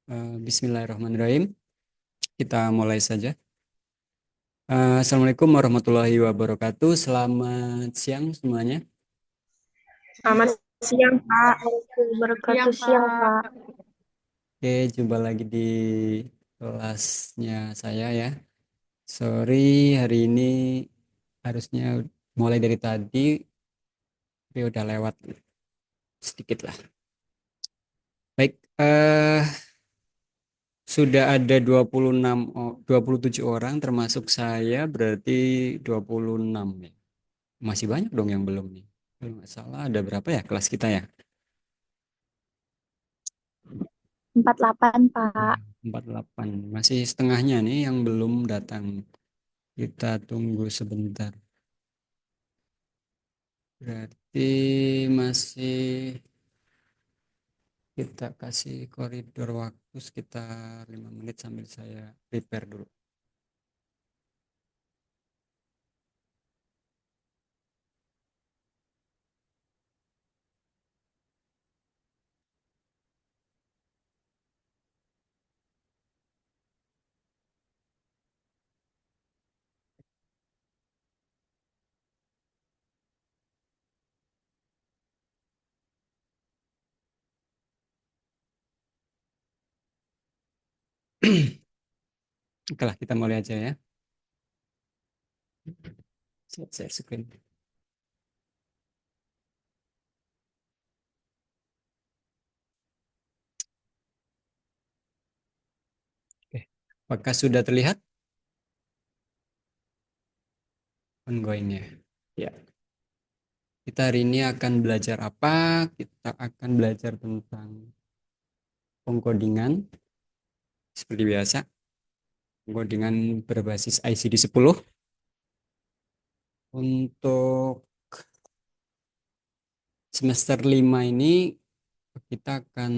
Bismillahirrahmanirrahim. Kita mulai saja. Assalamualaikum warahmatullahi wabarakatuh. Selamat siang semuanya. Selamat siang, Pak. Siang, Wabarakatuh siang, Pak. Pak. Oke, jumpa lagi di kelasnya saya ya. Sorry, hari ini harusnya mulai dari tadi, tapi udah lewat sedikit lah. Baik, sudah ada 27 orang termasuk saya, berarti 26 ya. Masih banyak dong yang belum nih. Kalau nggak salah ada berapa ya kelas kita ya? 48, Pak. 48. Masih setengahnya nih yang belum datang. Kita tunggu sebentar. Berarti masih kita kasih koridor waktu sekitar 5 menit sambil saya prepare dulu. Oke lah, kita mulai aja ya. Share screen. Oke. Apakah sudah terlihat ongoing-nya? Ya. Kita hari ini akan belajar apa? Kita akan belajar tentang pengkodingan seperti biasa. Pengkodingan berbasis ICD 10. Untuk semester 5 ini kita akan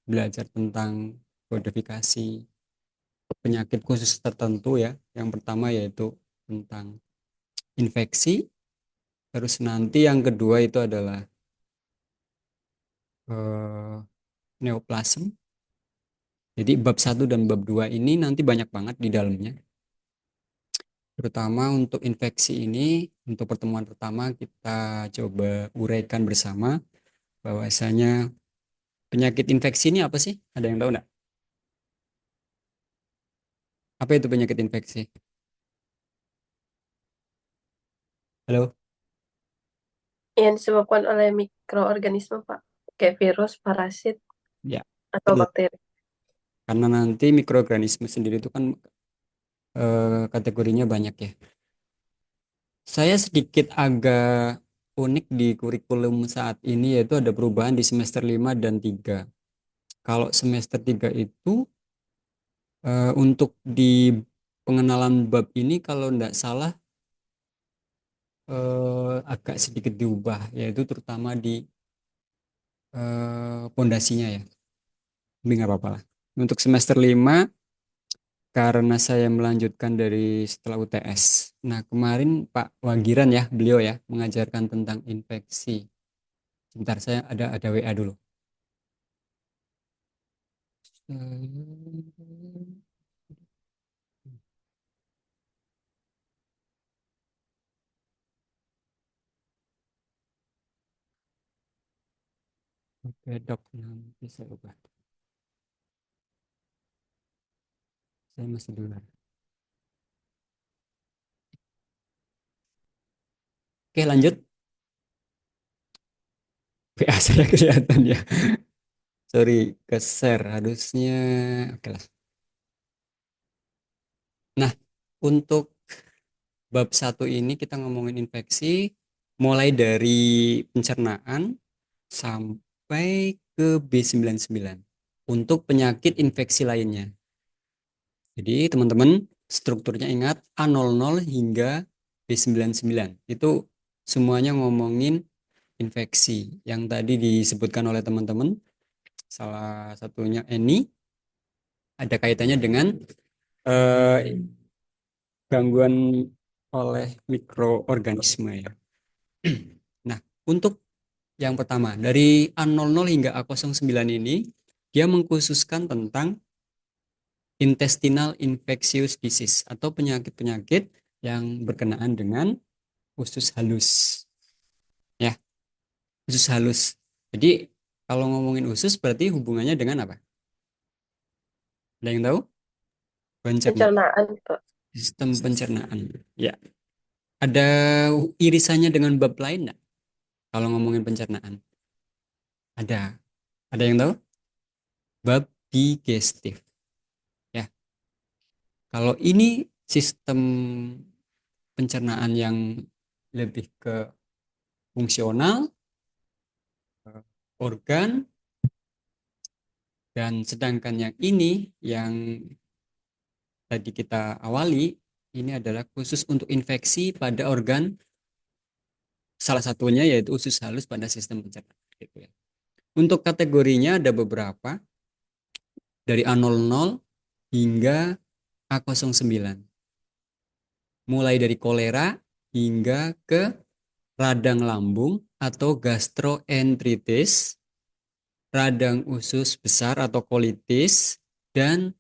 belajar tentang kodifikasi penyakit khusus tertentu ya. Yang pertama yaitu tentang infeksi. Terus nanti yang kedua itu adalah eh, neoplasm. Jadi bab 1 dan bab 2 ini nanti banyak banget di dalamnya. Terutama untuk infeksi ini, untuk pertemuan pertama kita coba uraikan bersama bahwasanya penyakit infeksi ini apa sih? Ada yang tahu nggak? Apa itu penyakit infeksi? Halo? Yang disebabkan oleh mikroorganisme, Pak. Kayak virus, parasit, Ya, atau betul. bakteri. Karena nanti mikroorganisme sendiri itu kan kategorinya banyak ya. Saya sedikit agak unik di kurikulum saat ini yaitu ada perubahan di semester 5 dan 3. Kalau semester 3 itu untuk di pengenalan bab ini kalau tidak salah agak sedikit diubah yaitu terutama di pondasinya ya. Tapi nggak apa-apa lah. Untuk semester 5 karena saya melanjutkan dari setelah UTS. Nah, kemarin Pak Wagiran ya, beliau ya mengajarkan tentang infeksi. Sebentar saya ada WA dulu. Oke, Dok, nanti saya ubah. Saya masih dengar. Oke, lanjut. WA saya kelihatan ya. Sorry, ke share harusnya. Oke lah. Nah, untuk bab 1 ini kita ngomongin infeksi mulai dari pencernaan sampai ke B99 untuk penyakit infeksi lainnya. Jadi teman-teman strukturnya ingat A00 hingga B99 itu semuanya ngomongin infeksi yang tadi disebutkan oleh teman-teman. Salah satunya Eni ada kaitannya dengan eh, gangguan oleh mikroorganisme ya. Nah, untuk yang pertama dari A00 hingga A09 ini dia mengkhususkan tentang intestinal infectious disease atau penyakit-penyakit yang berkenaan dengan usus halus. Ya, usus halus. Jadi kalau ngomongin usus berarti hubungannya dengan apa? Ada yang tahu? Pencernaan. Pencernaan, Pak. Sistem pencernaan. Ya. Ada irisannya dengan bab lain nggak? Kalau ngomongin pencernaan. Ada. Ada yang tahu? Bab digestif. Ya. Kalau ini sistem pencernaan yang lebih ke fungsional, organ, dan sedangkan yang ini yang tadi kita awali, ini adalah khusus untuk infeksi pada organ, salah satunya yaitu usus halus pada sistem pencernaan. Gitu ya. Untuk kategorinya ada beberapa, dari A00 hingga A09. Mulai dari kolera hingga ke radang lambung atau gastroenteritis, radang usus besar atau kolitis, dan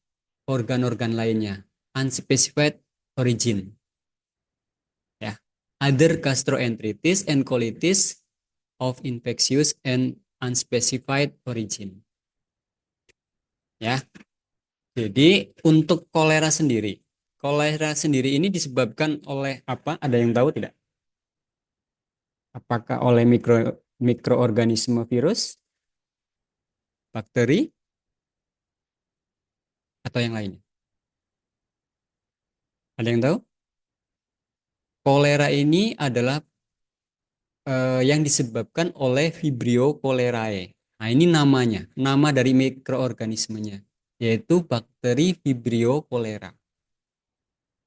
organ-organ lainnya. Unspecified origin. Ya. Other gastroenteritis and colitis of infectious and unspecified origin. Ya. Jadi untuk kolera sendiri ini disebabkan oleh apa? Ada yang tahu tidak? Apakah oleh mikroorganisme virus, bakteri, atau yang lainnya? Ada yang tahu? Kolera ini adalah yang disebabkan oleh Vibrio cholerae. Nah, ini namanya, nama dari mikroorganismenya, yaitu bakteri Vibrio cholera.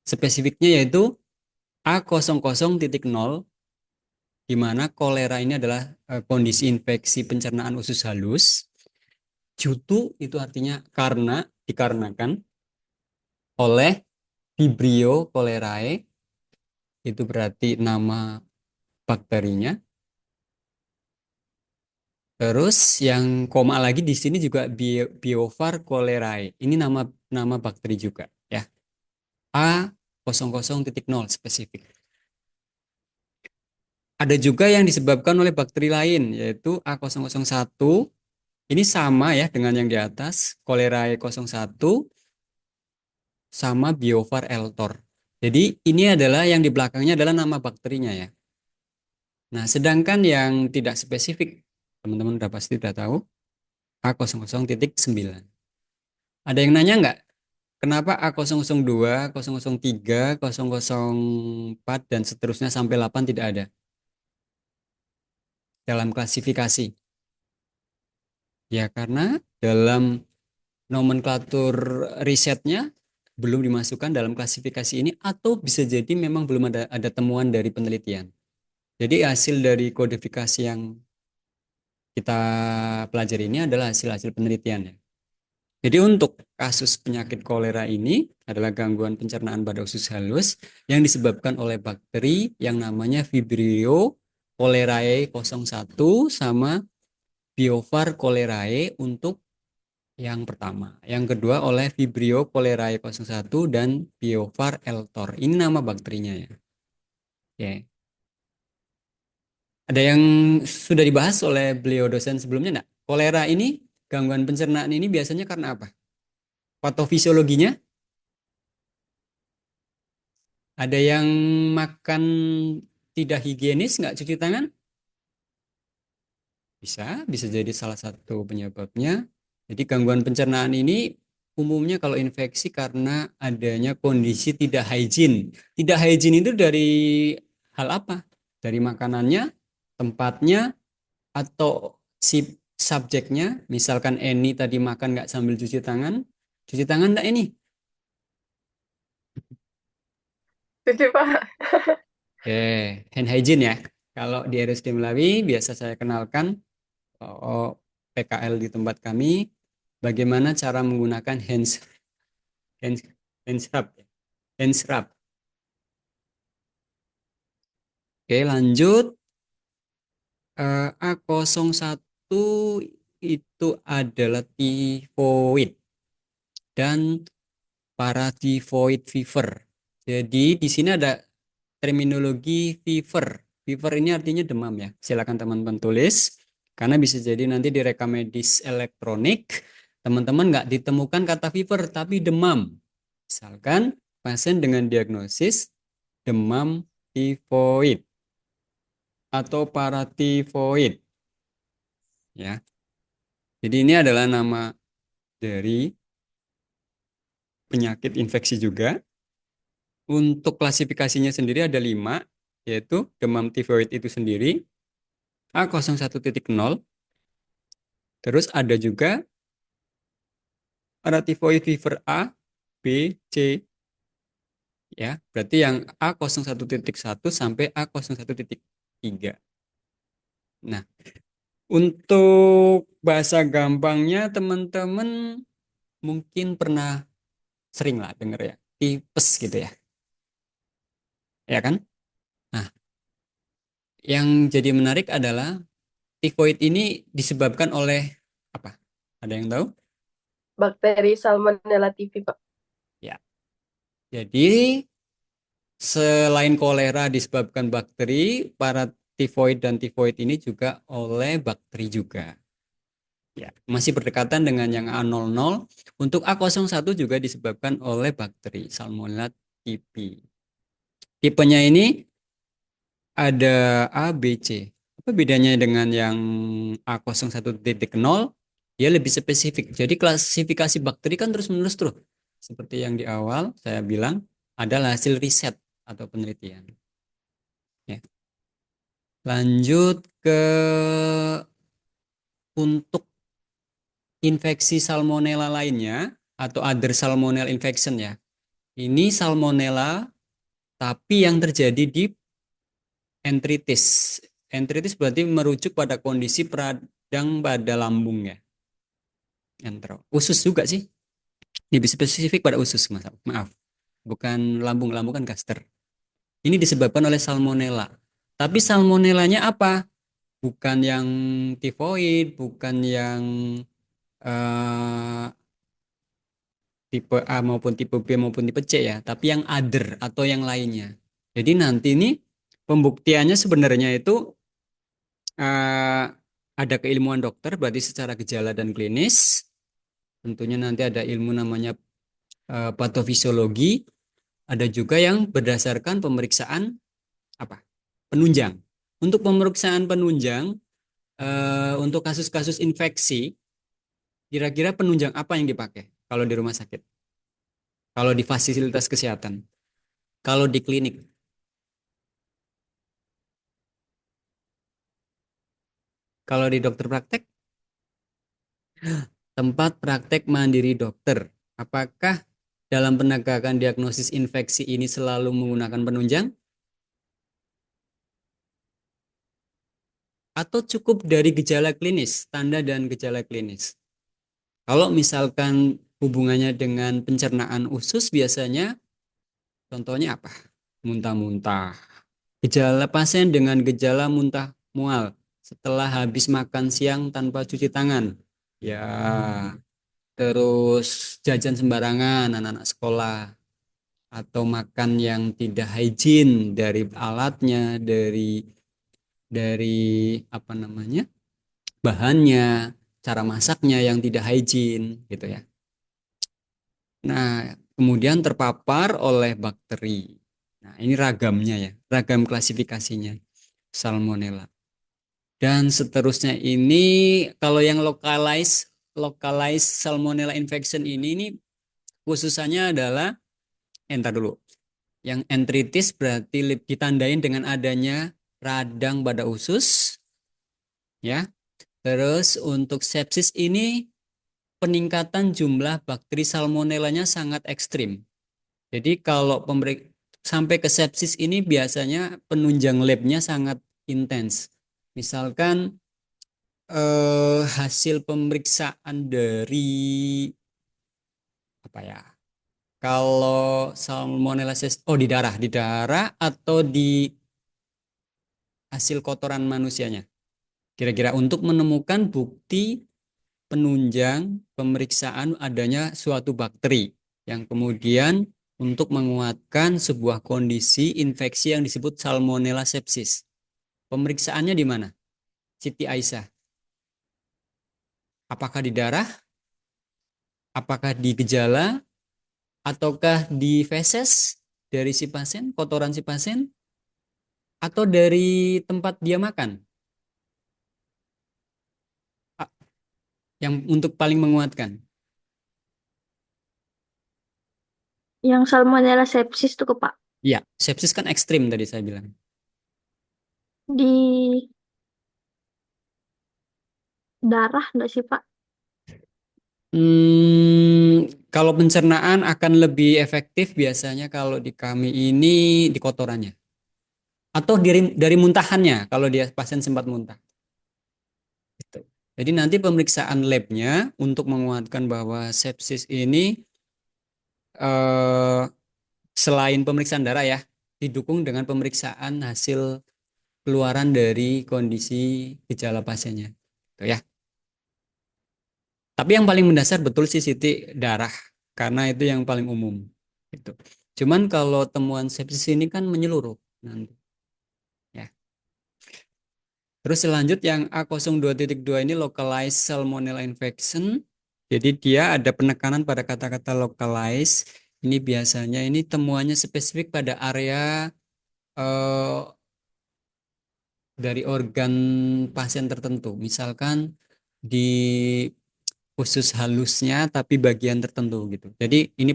Spesifiknya yaitu A00.0, di mana kolera ini adalah kondisi infeksi pencernaan usus halus. Jutu itu artinya karena, dikarenakan oleh Vibrio cholerae, itu berarti nama bakterinya. Terus yang koma lagi di sini juga Biovar cholerae. Ini nama nama bakteri juga ya. A00.0 spesifik. Ada juga yang disebabkan oleh bakteri lain yaitu A001. Ini sama ya dengan yang di atas, cholerae 01 sama Biovar eltor. Jadi ini adalah yang di belakangnya adalah nama bakterinya ya. Nah, sedangkan yang tidak spesifik, teman-teman udah pasti udah tahu, A00.9. Ada yang nanya nggak? Kenapa A002, 003, 004, dan seterusnya sampai 8 tidak ada dalam klasifikasi? Ya, karena dalam nomenklatur risetnya belum dimasukkan dalam klasifikasi ini atau bisa jadi memang belum ada temuan dari penelitian. Jadi hasil dari kodifikasi yang kita pelajari ini adalah hasil-hasil penelitian ya. Jadi untuk kasus penyakit kolera ini adalah gangguan pencernaan pada usus halus yang disebabkan oleh bakteri yang namanya Vibrio cholerae 01 sama Biovar cholerae untuk yang pertama. Yang kedua oleh Vibrio cholerae 01 dan Biovar eltor. Ini nama bakterinya ya. Oke. Ada yang sudah dibahas oleh beliau dosen sebelumnya enggak? Kolera ini, gangguan pencernaan ini biasanya karena apa? Patofisiologinya, ada yang makan tidak higienis, nggak cuci tangan? Bisa jadi salah satu penyebabnya. Jadi gangguan pencernaan ini umumnya kalau infeksi karena adanya kondisi tidak hygiene. Tidak hygiene itu dari hal apa? Dari makanannya, tempatnya, atau si subjeknya. Misalkan Eni tadi makan nggak sambil cuci tangan nggak ini? Cuci, Pak. Oke, hand hygiene ya. Kalau di RSUD Melawi biasa saya kenalkan PKL di tempat kami bagaimana cara menggunakan hands hands rub. Hands rub. Oke, lanjut A01 itu adalah tifoid dan paratifoid fever. Jadi di sini ada terminologi fever. Fever ini artinya demam ya. Silakan teman-teman tulis karena bisa jadi nanti di rekam medis elektronik teman-teman nggak ditemukan kata fever tapi demam. Misalkan pasien dengan diagnosis demam tifoid atau paratifoid ya. Jadi ini adalah nama dari penyakit infeksi juga. Untuk klasifikasinya sendiri ada 5, yaitu demam tifoid itu sendiri A01.0, terus ada juga paratifoid fever A, B, C, ya. Berarti yang A01.1 sampai A01.3. Nah, untuk bahasa gampangnya teman-teman mungkin pernah sering lah denger ya, tipes gitu ya. Ya kan? Nah, yang jadi menarik adalah tifoid ini disebabkan oleh apa? Ada yang tahu? Bakteri Salmonella typhi, Pak. Ya. Jadi selain kolera disebabkan bakteri, para tifoid dan tifoid ini juga oleh bakteri juga. Ya, masih berdekatan dengan yang A00. Untuk A01 juga disebabkan oleh bakteri Salmonella typhi. Tipenya ini ada A, B, C. Apa bedanya dengan yang A01.0? Dia lebih spesifik. Jadi klasifikasi bakteri kan terus-menerus terus. Seperti yang di awal saya bilang, adalah hasil riset atau penelitian. Ya. Lanjut ke untuk infeksi salmonella lainnya atau other salmonella infection ya. Ini salmonella tapi yang terjadi di enteritis. Enteritis berarti merujuk pada kondisi peradang pada lambung ya. Entero. Usus juga sih. Lebih spesifik pada usus, maaf. Maaf. Bukan lambung, lambung kan gaster. Ini disebabkan oleh salmonella. Tapi salmonellanya apa? Bukan yang tifoid, bukan yang eh, tipe A maupun tipe B maupun tipe C ya, tapi yang other atau yang lainnya. Jadi nanti ini pembuktiannya sebenarnya itu eh, ada keilmuan dokter, berarti secara gejala dan klinis. Tentunya nanti ada ilmu namanya patofisiologi, ada juga yang berdasarkan pemeriksaan apa? Penunjang. Untuk pemeriksaan penunjang untuk kasus-kasus infeksi, kira-kira penunjang apa yang dipakai kalau di rumah sakit? Kalau di fasilitas kesehatan, kalau di klinik, kalau di dokter praktek, tempat praktek mandiri dokter. Apakah dalam penegakan diagnosis infeksi ini selalu menggunakan penunjang atau cukup dari gejala klinis, tanda dan gejala klinis? Kalau misalkan hubungannya dengan pencernaan usus biasanya contohnya apa? Muntah-muntah. Gejala pasien dengan gejala muntah mual setelah habis makan siang tanpa cuci tangan. Ya, terus jajan sembarangan anak-anak sekolah atau makan yang tidak hygiene dari alatnya, dari apa namanya? Bahannya, cara masaknya yang tidak hygiene gitu ya. Nah, kemudian terpapar oleh bakteri. Nah, ini ragamnya ya, ragam klasifikasinya Salmonella. Dan seterusnya ini kalau yang localized Salmonella infection ini khususannya adalah entar dulu. Yang enteritis berarti ditandain dengan adanya radang pada usus ya. Terus untuk sepsis ini peningkatan jumlah bakteri salmonellanya sangat ekstrim. Jadi kalau sampai ke sepsis ini biasanya penunjang labnya sangat intens. Misalkan hasil pemeriksaan dari apa ya? Kalau salmonella oh di darah atau di hasil kotoran manusianya. Kira-kira untuk menemukan bukti penunjang pemeriksaan adanya suatu bakteri yang kemudian untuk menguatkan sebuah kondisi infeksi yang disebut Salmonella sepsis. Pemeriksaannya di mana? Siti Aisyah. Apakah di darah? Apakah di gejala? Ataukah di feses dari si pasien, kotoran si pasien? Atau dari tempat dia makan? Yang untuk paling menguatkan. Yang Salmonella sepsis tuh ke Pak. Ya, sepsis kan ekstrim tadi saya bilang. Di darah nggak sih Pak? Kalau pencernaan akan lebih efektif biasanya kalau di kami ini di kotorannya. Atau dari muntahannya kalau dia pasien sempat muntah. Gitu. Jadi nanti pemeriksaan labnya untuk menguatkan bahwa sepsis ini eh, selain pemeriksaan darah ya, didukung dengan pemeriksaan hasil keluaran dari kondisi gejala pasiennya. Tuh ya. Tapi yang paling mendasar betul sih Siti darah, karena itu yang paling umum. Gitu. Cuman kalau temuan sepsis ini kan menyeluruh nanti. Ya. Terus selanjut yang A02.2 ini localized salmonella infection. Jadi dia ada penekanan pada kata-kata localized. Ini biasanya ini temuannya spesifik pada area eh, dari organ pasien tertentu. Misalkan di khusus halusnya tapi bagian tertentu gitu. Jadi ini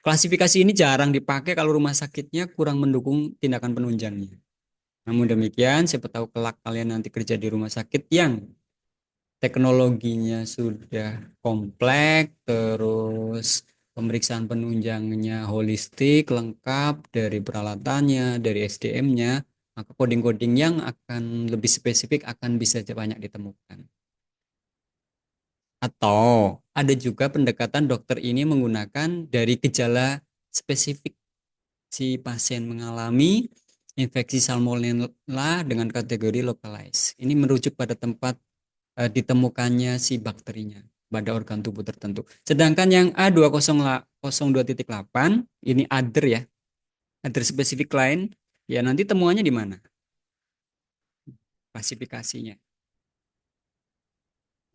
klasifikasi ini jarang dipakai kalau rumah sakitnya kurang mendukung tindakan penunjangnya. Namun demikian, siapa tahu kelak kalian nanti kerja di rumah sakit yang teknologinya sudah kompleks, terus pemeriksaan penunjangnya holistik, lengkap dari peralatannya, dari SDM-nya, maka coding-coding yang akan lebih spesifik akan bisa banyak ditemukan. Atau ada juga pendekatan dokter ini menggunakan dari gejala spesifik si pasien mengalami infeksi salmonella dengan kategori localized. Ini merujuk pada tempat ditemukannya si bakterinya pada organ tubuh tertentu. Sedangkan yang A202.8 ini other ya, other spesifik lain, ya nanti temuannya di mana? Klasifikasinya.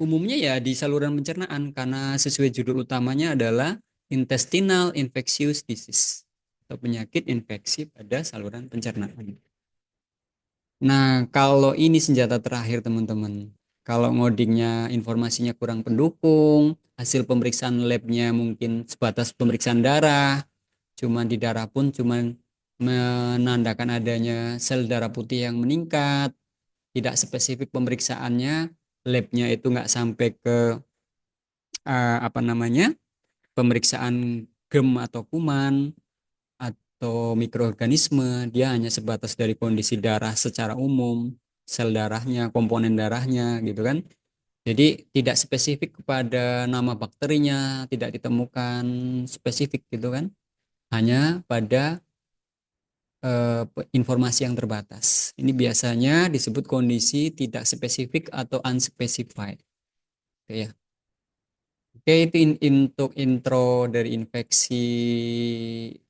Umumnya ya di saluran pencernaan karena sesuai judul utamanya adalah intestinal infectious disease atau penyakit infeksi pada saluran pencernaan. Nah, kalau ini senjata terakhir teman-teman. Kalau ngodingnya informasinya kurang pendukung, hasil pemeriksaan labnya mungkin sebatas pemeriksaan darah, cuman di darah pun cuman menandakan adanya sel darah putih yang meningkat, tidak spesifik pemeriksaannya, labnya itu nggak sampai ke apa namanya pemeriksaan gem atau kuman atau mikroorganisme, dia hanya sebatas dari kondisi darah secara umum, sel darahnya, komponen darahnya gitu kan. Jadi tidak spesifik kepada nama bakterinya, tidak ditemukan spesifik gitu kan. Hanya pada informasi yang terbatas. Ini biasanya disebut kondisi tidak spesifik atau unspecified. Oke ya. Oke, itu untuk intro dari infeksi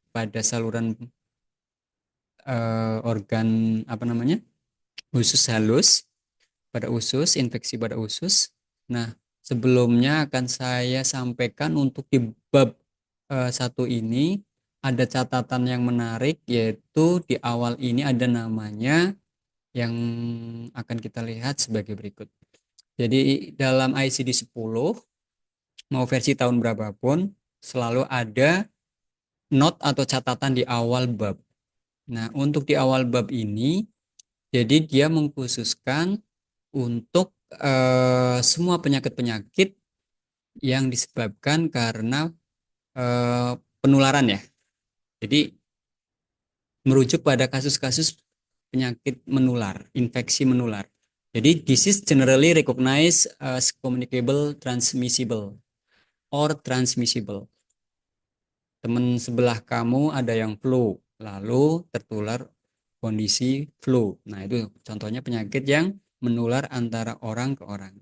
pada saluran organ apa namanya usus halus pada usus, infeksi pada usus. Nah, sebelumnya akan saya sampaikan untuk di bab satu ini ada catatan yang menarik yaitu di awal ini ada namanya yang akan kita lihat sebagai berikut. Jadi dalam ICD 10 mau versi tahun berapapun selalu ada note atau catatan di awal bab. Nah, untuk di awal bab ini jadi dia mengkhususkan untuk semua penyakit-penyakit yang disebabkan karena eh, penularan ya. Jadi merujuk pada kasus-kasus penyakit menular, infeksi menular. Jadi disease generally recognized as communicable, transmissible, or transmissible. Teman sebelah kamu ada yang flu, lalu tertular kondisi flu. Nah, itu contohnya penyakit yang menular antara orang ke orang.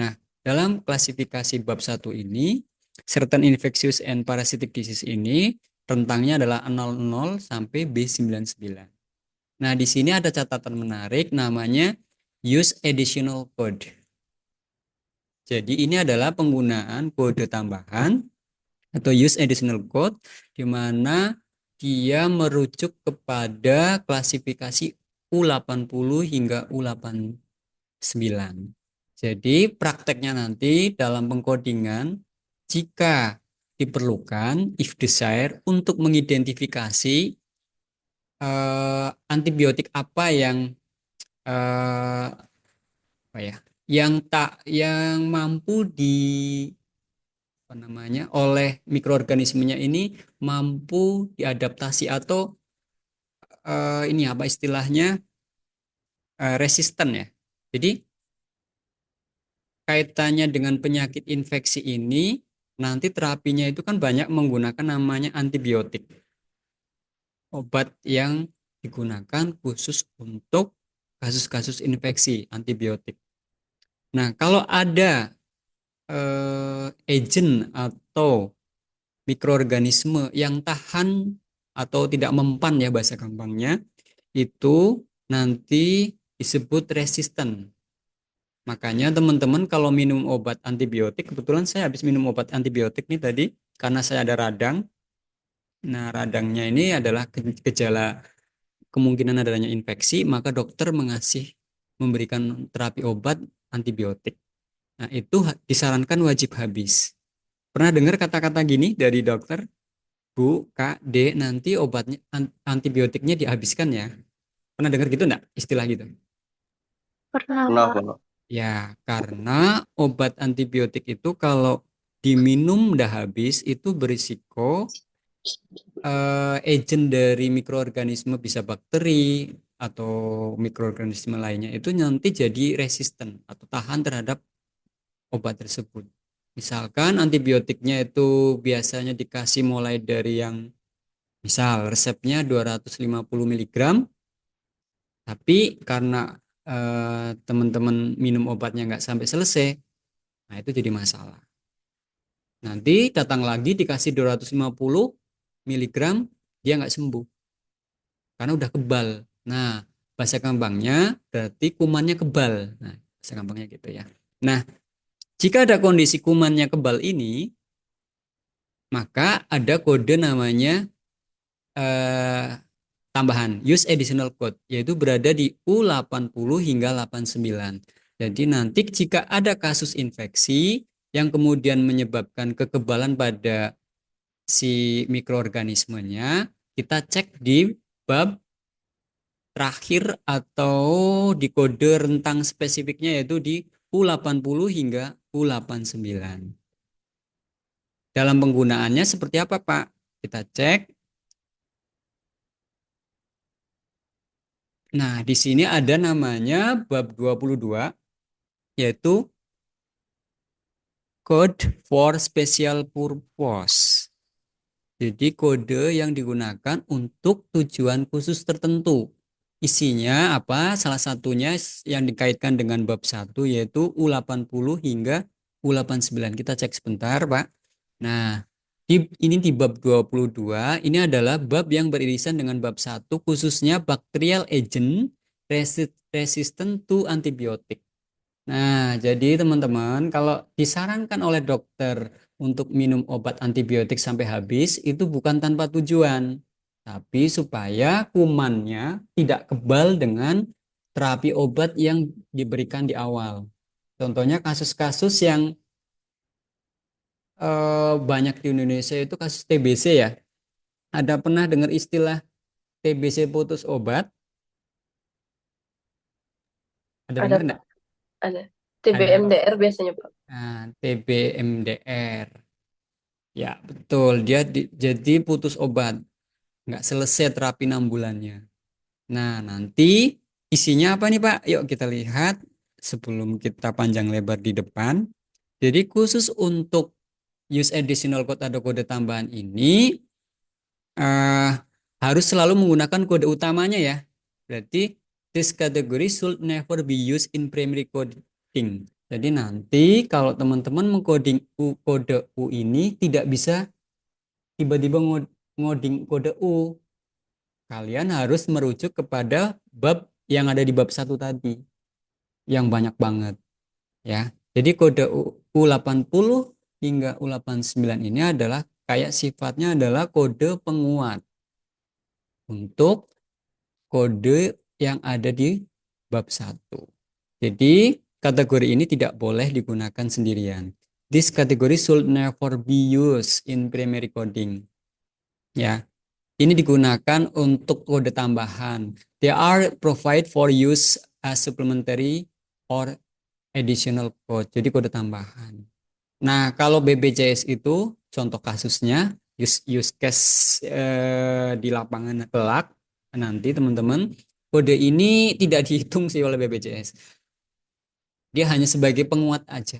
Nah, dalam klasifikasi bab 1 ini, certain infectious and parasitic disease ini rentangnya adalah 00 sampai B99. Nah, di sini ada catatan menarik namanya use additional code. Jadi ini adalah penggunaan kode tambahan atau use additional code di mana dia merujuk kepada klasifikasi U80 hingga U89. Jadi prakteknya nanti dalam pengkodingan jika diperlukan if desired untuk mengidentifikasi antibiotik apa yang eh, apa ya yang mampu apa namanya oleh mikroorganismenya ini mampu diadaptasi atau ini apa istilahnya resisten ya. Jadi kaitannya dengan penyakit infeksi ini nanti terapinya itu kan banyak menggunakan namanya antibiotik. Obat yang digunakan khusus untuk kasus-kasus infeksi antibiotik. Nah, kalau ada agent atau mikroorganisme yang tahan atau tidak mempan ya bahasa gampangnya, itu nanti disebut resisten. Makanya teman-teman kalau minum obat antibiotik, kebetulan saya habis minum obat antibiotik nih tadi, karena saya ada radang. Nah, radangnya ini adalah gejala kemungkinan adanya infeksi, maka dokter memberikan terapi obat antibiotik. Nah, itu disarankan wajib habis. Pernah dengar kata-kata gini dari dokter? Bu, Kak, D, nanti obatnya antibiotiknya dihabiskan ya. Pernah dengar gitu enggak? Istilah gitu. Pernah, Pernah, Pak. Pak. Ya, karena obat antibiotik itu kalau diminum udah habis itu berisiko agent dari mikroorganisme bisa bakteri atau mikroorganisme lainnya itu nanti jadi resisten atau tahan terhadap obat tersebut. Misalkan antibiotiknya itu biasanya dikasih mulai dari yang misal resepnya 250 mg, tapi karena teman-teman minum obatnya nggak sampai selesai, nah itu jadi masalah. Nanti datang lagi dikasih 250 mg, dia nggak sembuh karena udah kebal. Nah, bahasa gampangnya berarti kumannya kebal. Nah, bahasa gampangnya gitu ya. Nah, jika ada kondisi kumannya kebal ini, maka ada kode namanya eh, tambahan use additional code yaitu berada di U80 hingga 89. Jadi nanti jika ada kasus infeksi yang kemudian menyebabkan kekebalan pada si mikroorganismenya, kita cek di bab terakhir atau di kode rentang spesifiknya yaitu di U80 hingga U89. Dalam penggunaannya seperti apa, Pak? Kita cek. Nah, di sini ada namanya bab 22 yaitu Code for Special Purpose. Jadi kode yang digunakan untuk tujuan khusus tertentu. Isinya apa? Salah satunya yang dikaitkan dengan bab 1 yaitu U80 hingga U89. Kita cek sebentar, Pak. Nah, ini di bab 22, ini adalah bab yang beririsan dengan bab 1 khususnya bacterial agent resistant to antibiotik. Nah, jadi teman-teman, kalau disarankan oleh dokter untuk minum obat antibiotik sampai habis, itu bukan tanpa tujuan, tapi supaya kumannya tidak kebal dengan terapi obat yang diberikan di awal. Contohnya kasus-kasus yang banyak di Indonesia itu kasus TBC ya. Ada pernah dengar istilah TBC putus obat? Ada Ada, dengar enggak? Pak. Ada. Ada. TBMDR biasanya, Pak. Nah, TBMDR. Ya, betul. Dia jadi putus obat. Nggak selesai terapi 6 bulannya. Nah, nanti isinya apa nih, Pak? Yuk kita lihat sebelum kita panjang lebar di depan. Jadi khusus untuk use additional code atau kode tambahan ini eh, harus selalu menggunakan kode utamanya ya. Berarti this category should never be used in primary coding. Jadi nanti kalau teman-teman mengcoding kode U ini tidak bisa tiba-tiba ngoding kode U. Kalian harus merujuk kepada bab yang ada di bab 1 tadi, yang banyak banget ya. Jadi kode U80 hingga U89 ini adalah kayak sifatnya adalah kode penguat untuk kode yang ada di bab 1. Jadi kategori ini tidak boleh digunakan sendirian. This category should never be used in primary coding. Ya, ini digunakan untuk kode tambahan. They are provide for use as supplementary or additional code. Jadi kode tambahan. Nah, kalau BPJS itu contoh kasusnya use case di lapangan kelak nanti teman-teman, kode ini tidak dihitung sih oleh BPJS. Dia hanya sebagai penguat aja.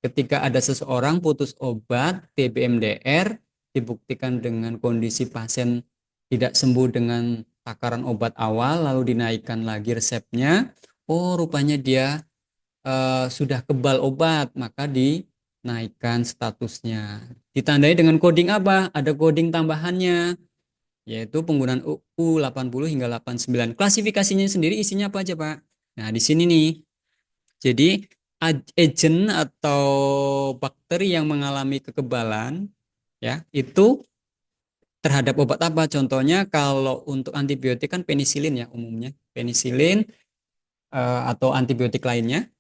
Ketika ada seseorang putus obat TBMDR dibuktikan dengan kondisi pasien tidak sembuh dengan takaran obat awal lalu dinaikkan lagi resepnya, oh rupanya dia sudah kebal obat, maka dinaikkan statusnya. Ditandai dengan coding apa? Ada coding tambahannya, yaitu penggunaan U80 hingga 89. Klasifikasinya sendiri isinya apa aja, Pak? Nah, di sini nih. Jadi, agent atau bakteri yang mengalami kekebalan, ya, itu terhadap obat apa? Contohnya kalau untuk antibiotik kan penisilin ya umumnya. Penisilin atau antibiotik lainnya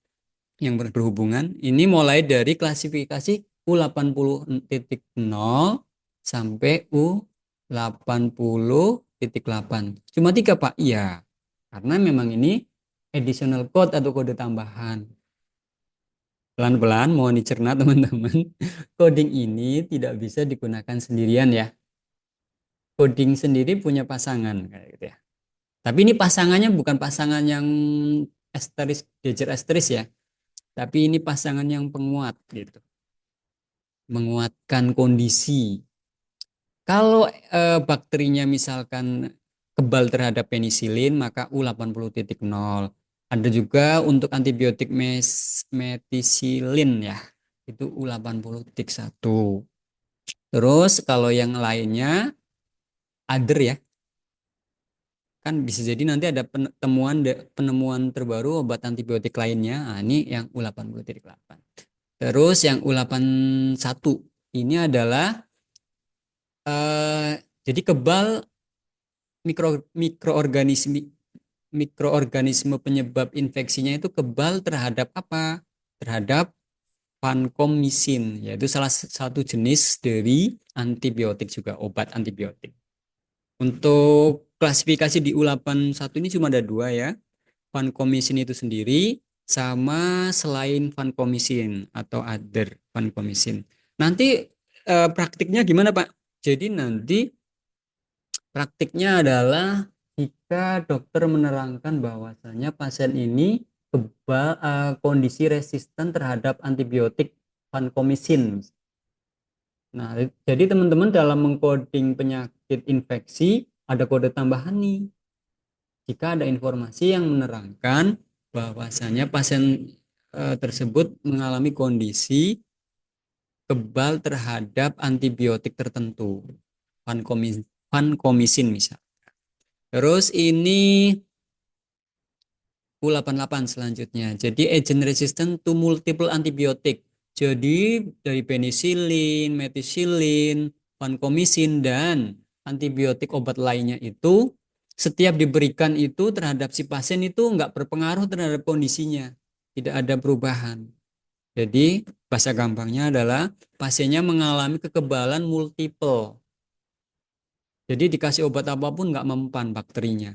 yang berhubungan ini mulai dari klasifikasi U80.0 sampai U80.8. Cuma tiga Pak? Iya. Karena memang ini additional code atau kode tambahan. Pelan-pelan mohon dicerna teman-teman. Coding ini tidak bisa digunakan sendirian ya. Coding sendiri punya pasangan kayak gitu ya. Tapi ini pasangannya bukan pasangan yang esteris, dejer esteris ya. Tapi ini pasangan yang penguat gitu. Menguatkan kondisi. Kalau bakterinya misalkan kebal terhadap penisilin maka U80.0. Ada juga untuk antibiotik metisilin ya. Itu U80.1. Terus kalau yang lainnya other ya. Kan bisa jadi nanti ada penemuan terbaru obat antibiotik lainnya. Nah, ini yang U80.8. Terus yang U81 ini adalah jadi kebal mikroorganisme mikroorganisme penyebab infeksinya itu kebal terhadap apa? Terhadap vancomycin, yaitu salah satu jenis dari antibiotik juga obat antibiotik. Untuk klasifikasi di U81 ini cuma ada dua ya. Vancomycin itu sendiri sama selain vancomycin atau other vancomycin. Nanti praktiknya gimana Pak? Jadi nanti praktiknya adalah jika dokter menerangkan bahwasanya pasien ini kondisi resisten terhadap antibiotik vancomycin. Nah, jadi teman-teman dalam mengkoding penyakit infeksi ada kode tambahan nih. Jika ada informasi yang menerangkan bahwasanya pasien tersebut mengalami kondisi kebal terhadap antibiotik tertentu, vancomycin misal. Terus ini U88 selanjutnya. Jadi agent resistant to multiple antibiotik. Jadi dari penisilin, metisilin, vancomycin dan antibiotik obat lainnya itu setiap diberikan itu terhadap si pasien itu nggak berpengaruh terhadap kondisinya. Tidak ada perubahan. Jadi bahasa gampangnya adalah pasiennya mengalami kekebalan multiple. Jadi dikasih obat apapun nggak mempan bakterinya.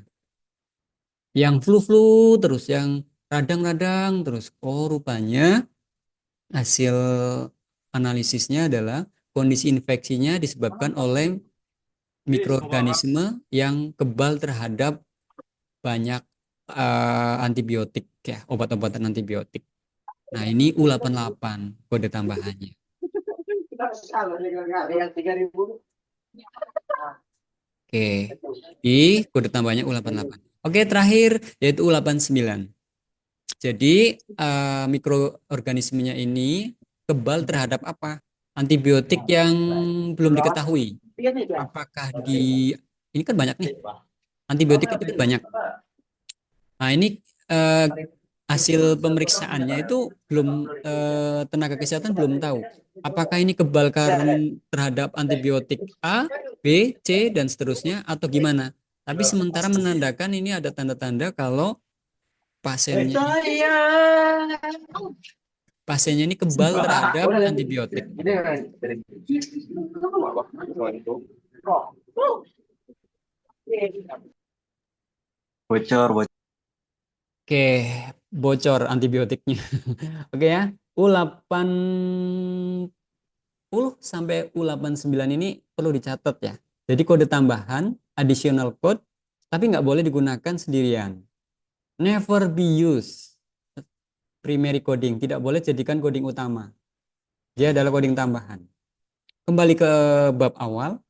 Yang flu-flu terus, yang radang-radang terus. Oh, rupanya hasil analisisnya adalah kondisi infeksinya disebabkan oleh mikroorganisme yang kebal terhadap banyak antibiotik ya, obat-obatan antibiotik. Nah, ini U88 kode tambahannya. Oke. Di kode tambahnya U88. Oke, terakhir yaitu U89. Jadi mikroorganismenya ini kebal terhadap apa? Antibiotik yang belum diketahui. Apakah ini kan banyak nih, antibiotik itu kan banyak. Nah, ini eh, hasil pemeriksaannya itu belum, tenaga kesehatan belum tahu apakah ini kebal terhadap antibiotik A, B, C dan seterusnya atau gimana. Tapi sementara menandakan ini ada tanda-tanda kalau pasiennya pasiennya ini kebal terhadap antibiotik. Bocor, bocor. Oke, bocor antibiotiknya. Oke ya, U80 sampai U89 ini perlu dicatat ya. Jadi kode tambahan, additional code, tapi nggak boleh digunakan sendirian. Never be used primary coding, tidak boleh jadikan coding utama. Dia adalah coding tambahan. Kembali ke bab awal,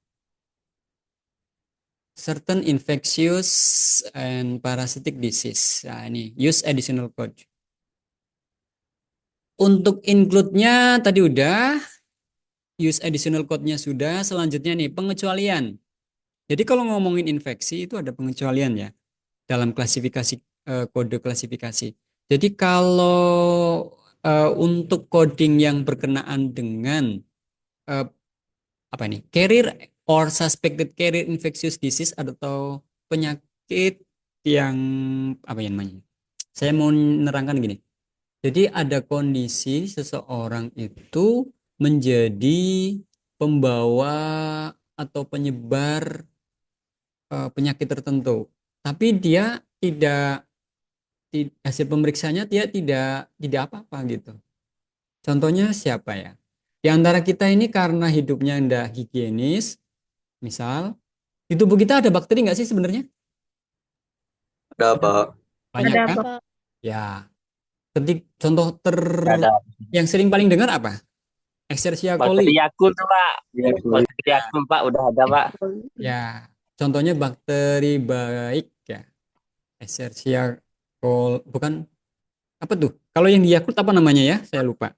certain infectious and parasitic disease. Nah, ini use additional code. Untuk include-nya tadi udah, use additional code-nya sudah. Selanjutnya nih, pengecualian. Jadi kalau ngomongin infeksi itu ada pengecualian ya dalam klasifikasi, kode klasifikasi. Jadi kalau untuk coding yang berkenaan dengan eh, apa ini? Carrier or suspected carrier infectious disease atau penyakit yang apa ya namanya? Saya mau menerangkan gini. Jadi ada kondisi seseorang itu menjadi pembawa atau penyebar penyakit tertentu. Tapi dia hasil pemeriksaannya dia tidak apa-apa gitu. Contohnya siapa ya? Di antara kita ini karena hidupnya tidak higienis, misal di tubuh kita ada bakteri nggak sih sebenarnya? Ada Ada apa? banyak Ada kan? apa? Pak. Ya, contoh Ada. yang sering paling dengar apa? Escherichia Bakteri coli. Yakult tuh, Pak. Iya, Bakteri Yakult, Pak, udah ada, Pak. Ya, contohnya bakteri baik ya. Escherichia coli, bukan apa tuh? Kalau yang di Yakult apa namanya ya? Saya lupa.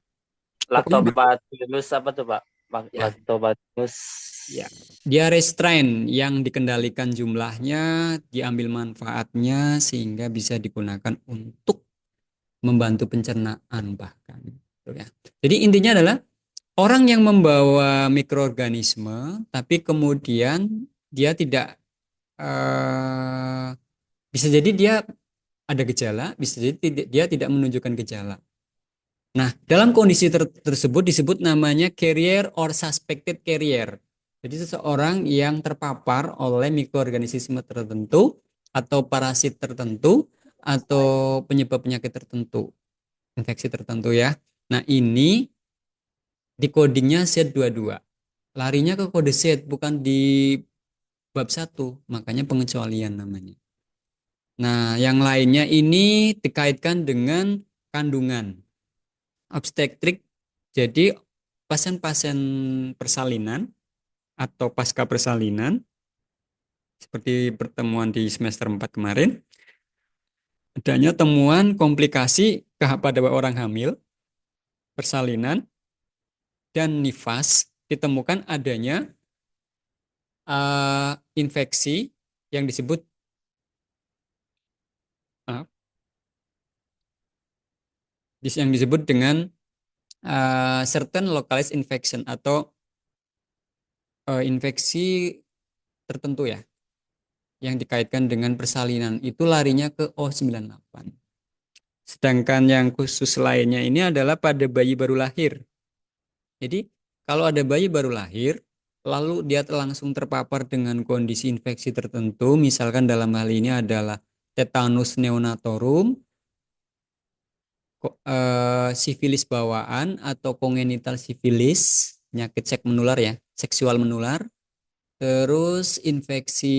Pokoknya Lactobacillus apa tuh, Pak? ya, Lactobacillus. ya. Dia restrain yang dikendalikan jumlahnya, diambil manfaatnya sehingga bisa digunakan untuk membantu pencernaan bahkan. Gitu ya. Jadi intinya adalah orang yang membawa mikroorganisme tapi kemudian dia tidak, bisa jadi dia ada gejala, bisa jadi dia tidak menunjukkan gejala. Nah, dalam kondisi tersebut disebut namanya carrier or suspected carrier. Jadi seseorang yang terpapar oleh mikroorganisme tertentu atau parasit tertentu atau penyebab penyakit tertentu, infeksi tertentu ya. Nah, ini di codingnya Z22. Larinya ke kode Z bukan di bab 1, makanya pengecualian namanya. Nah, yang lainnya ini dikaitkan dengan kandungan obstetrik. Jadi pasien-pasien persalinan atau pasca persalinan seperti pertemuan di semester 4 kemarin, adanya temuan komplikasi pada orang hamil, persalinan dan nifas, ditemukan adanya infeksi yang disebut uh, dengan certain localized infection atau infeksi tertentu ya yang dikaitkan dengan persalinan, itu larinya ke O98. Sedangkan yang khusus lainnya ini adalah pada bayi baru lahir. Jadi kalau ada bayi baru lahir lalu dia langsung terpapar dengan kondisi infeksi tertentu, misalkan dalam hal ini adalah tetanus neonatorum, sifilis bawaan atau kongenital sifilis, penyakit seks menular ya, seksual menular, terus infeksi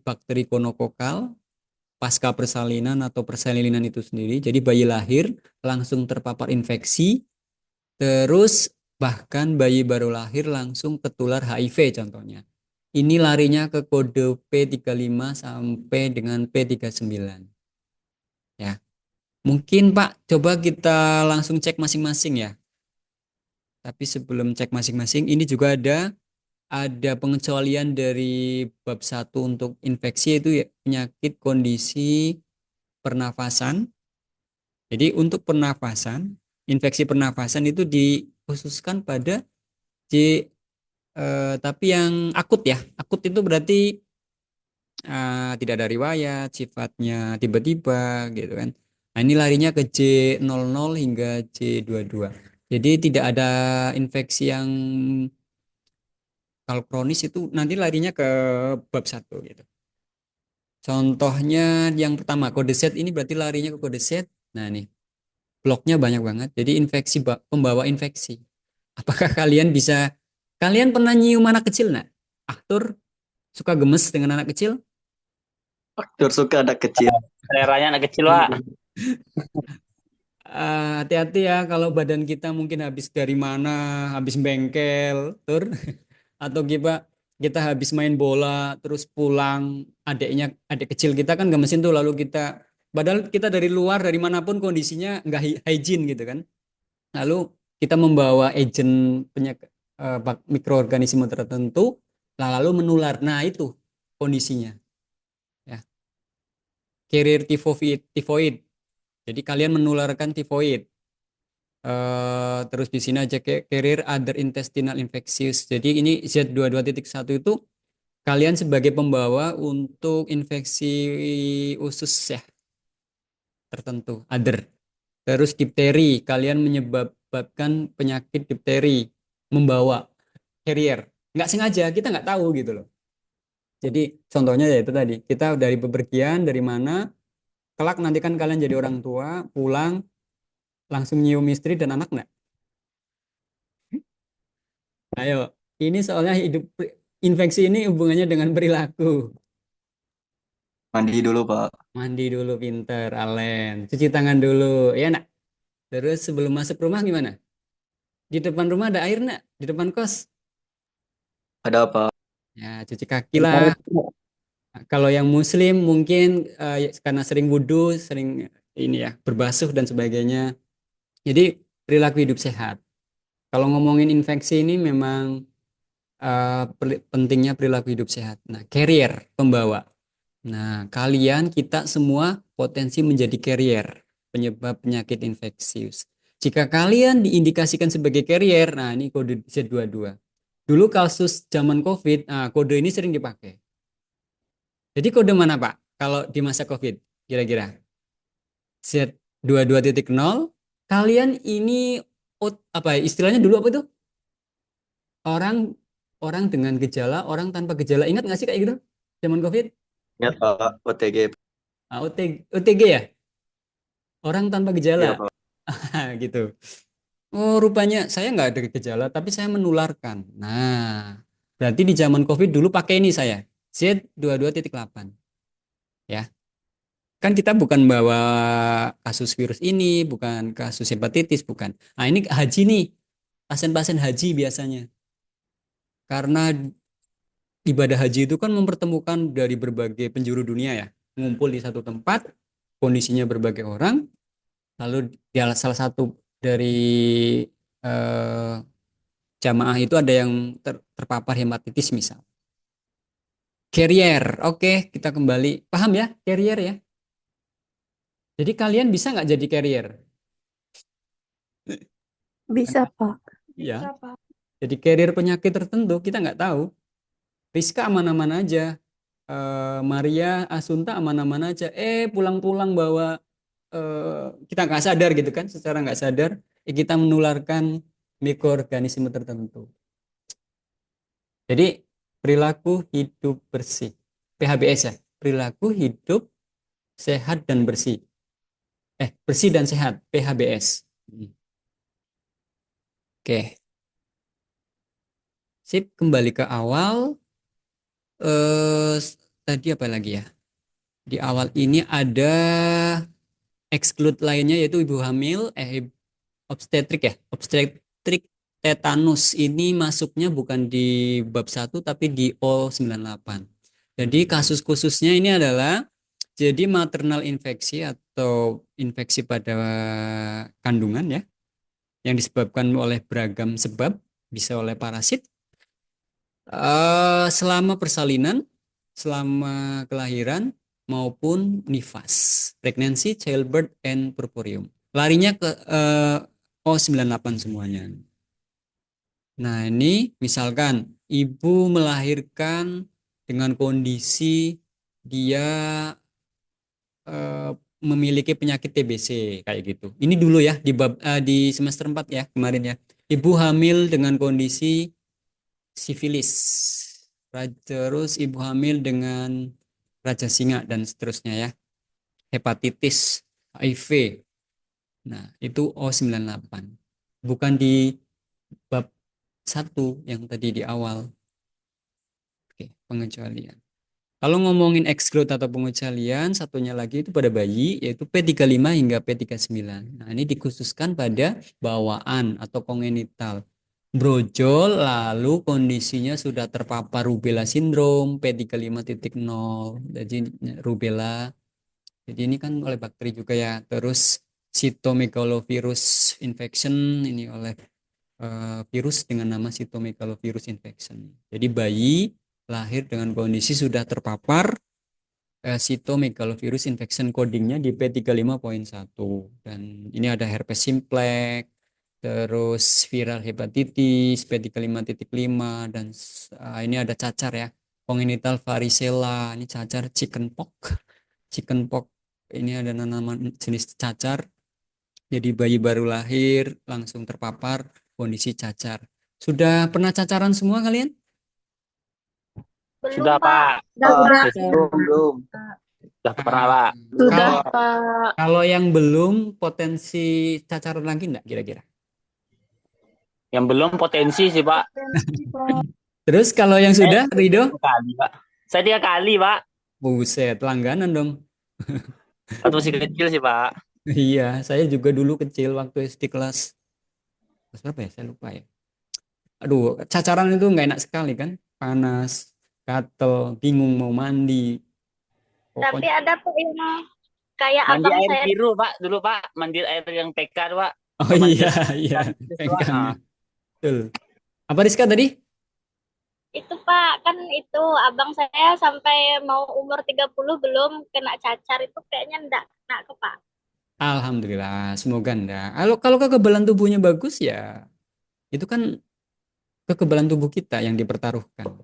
bakteri gonokokal pasca persalinan atau persalinan itu sendiri. Jadi bayi lahir langsung terpapar infeksi, terus bahkan bayi baru lahir langsung ketular HIV contohnya. Ini larinya ke kode P35 sampai dengan P39. Ya. Mungkin Pak, coba kita langsung cek masing-masing ya. Tapi sebelum cek masing-masing, ini juga ada pengecualian dari bab 1 untuk infeksi itu ya, penyakit kondisi pernafasan. Jadi untuk pernafasan, infeksi pernafasan itu dikhususkan pada tapi yang akut ya. Akut itu berarti tidak ada riwayat, sifatnya tiba-tiba gitu kan. Nah, ini larinya ke J00 hingga J22. Jadi tidak ada infeksi yang kalau kronis itu nanti larinya ke bab 1 gitu. Contohnya yang pertama kode Z ini berarti larinya ke kode Z. Nah, nih bloknya banyak banget. Jadi infeksi pembawa infeksi. Apakah kalian pernah nyium anak kecil nak? Aktor suka gemes dengan anak kecil? Aktor suka anak kecil. Seleranya anak kecil, Pak. Hati-hati ya kalau badan kita mungkin habis dari mana, habis bengkel, atau kita habis main bola terus pulang, adik kecil kita kan gemesin tuh lalu padahal kita dari luar dari manapun kondisinya nggak hygiene gitu kan. Lalu kita membawa agent penyakit mikroorganisme tertentu lalu menular. Nah, itu kondisinya ya. Carrier tifoid. Jadi kalian menularkan tifoid. Terus di sini aja carrier other intestinal infectious. Jadi ini Z22.1 itu kalian sebagai pembawa untuk infeksi usus ya tertentu, other. Terus difteri, kalian menyebabkan penyakit difteri, membawa carrier. Nggak sengaja, kita nggak tahu gitu loh. Jadi contohnya ya itu tadi, kita dari bepergian, dari mana, kelak nanti kan kalian jadi orang tua, pulang, langsung nyium istri dan anak nggak? Ayo, ini soalnya infeksi ini hubungannya dengan perilaku. Mandi dulu, Pak. Mandi dulu pinter, Alen. Cuci tangan dulu, ya nak. Terus sebelum masuk rumah gimana? Di depan rumah ada air nak? Di depan kos? Ada apa? Ya, cuci kaki lah. Kalau yang muslim mungkin karena sering wudhu, sering ini ya, berbasuh dan sebagainya. Jadi perilaku hidup sehat. Kalau ngomongin infeksi ini memang pentingnya perilaku hidup sehat. Nah, carrier, pembawa. Nah, kita semua potensi menjadi carrier, penyebab penyakit infeksius. Jika kalian diindikasikan sebagai carrier, nah ini kode Z22. Dulu kasus zaman COVID, nah kode ini sering dipakai. Jadi kode mana Pak? Kalau di masa COVID, kira-kira? Z22.0, kalian ini apa ya, istilahnya dulu apa itu? Orang orang dengan gejala, orang tanpa gejala. Ingat nggak sih kayak gitu? Zaman COVID? Ingat, Pak. OTG. OTG ya? Orang tanpa Iya, gejala. Pak. Gitu. Oh, rupanya saya nggak ada gejala, tapi saya menularkan. Nah, berarti di zaman COVID dulu pakai ini saya. Z22.8. Ya. Kan kita bukan bawa kasus virus ini, bukan kasus hepatitis, bukan. Nah, ini haji nih. Pasien-pasien haji biasanya. Karena ibadah haji itu kan mempertemukan dari berbagai penjuru dunia ya. Ngumpul di satu tempat, kondisinya berbagai orang, lalu dia salah satu dari eh, jamaah itu ada yang terpapar hepatitis misal. Carrier, oke, kita kembali. Paham ya, carrier ya? Jadi kalian bisa nggak jadi carrier? Bisa, Pak. Ya. Jadi carrier penyakit tertentu kita nggak tahu. Rizka aman-aman aja. Maria, Asunta aman-aman aja. Pulang-pulang bawa kita nggak sadar gitu kan, secara nggak sadar kita menularkan mikroorganisme tertentu. Jadi perilaku hidup bersih, PHBS ya, perilaku hidup sehat dan bersih. Bersih dan sehat, PHBS. Oke. Sip, kembali ke awal. Tadi apa lagi ya? Di awal ini ada exclude lainnya yaitu ibu hamil, obstetrik ya. Obstetrik tetanus ini masuknya bukan di bab 1 tapi di O98. Jadi kasus khususnya ini adalah Jadi maternal infeksi atau infeksi pada kandungan ya, yang disebabkan oleh beragam sebab, bisa oleh parasit, selama persalinan, selama kelahiran, maupun nifas, pregnancy, childbirth, and puerperium. Larinya ke O98 semuanya. Nah, ini misalkan ibu melahirkan dengan kondisi dia eh, memiliki penyakit TBC kayak gitu. Ini dulu ya di semester 4 ya kemarin ya. Ibu hamil dengan kondisi sifilis. Terus ibu hamil dengan raja singa dan seterusnya ya. Hepatitis, HIV. Nah, itu O98. Bukan di bab 1 yang tadi di awal. Oke, pengecualian. Kalau ngomongin exclude atau pengecualian, satunya lagi itu pada bayi, yaitu P35 hingga P39. Nah, ini dikhususkan pada bawaan atau kongenital. Brojol, lalu kondisinya sudah terpapar rubella sindrom, P35.0, jadi rubella. Jadi ini kan oleh bakteri juga ya. Terus cytomegalovirus infection, ini oleh virus dengan nama cytomegalovirus infection. Jadi bayi lahir dengan kondisi sudah terpapar cytomegalovirus infection, codingnya di P35.1, dan ini ada herpes simplex, terus viral hepatitis P35.5, dan ini ada cacar ya, congenital varicella, ini cacar, chickenpox ini ada nama jenis cacar. Jadi bayi baru lahir langsung terpapar kondisi cacar. Sudah pernah cacaran semua kalian? Belum, Sudah, Pak. Udah. Belum. Sudah pernah, Pak. Sudah, Kalau Pak. kalau yang belum, potensi cacaran lagi enggak kira-kira? Yang belum potensi sih, Pak. Terus kalau yang sudah, Rido? 3 kali, Pak. Saya 3 kali, Pak. Buset, langganan dong. Waktu masih kecil sih, Pak. Iya, saya juga dulu kecil waktu SD kelas berapa ya? Saya lupa ya. Aduh, cacaran itu nggak enak sekali kan? Panas, gatel, bingung mau mandi. Tapi Pokoknya. ada kok yang kayak Mandi abang air saya biru, Pak. Dulu, Pak. Mandi air yang PK, Pak. Oh Atau mandi iya, air iya, gitu, Pak. pengkangnya. Nah. Betul. Apa Rizka tadi? itu Pak, kan itu abang saya sampai mau umur 30 belum kena cacar itu kayaknya enggak kena ke Pak. Alhamdulillah, semoga enggak. Kalau kekebalan tubuhnya bagus ya, itu kan kekebalan tubuh kita yang dipertaruhkan.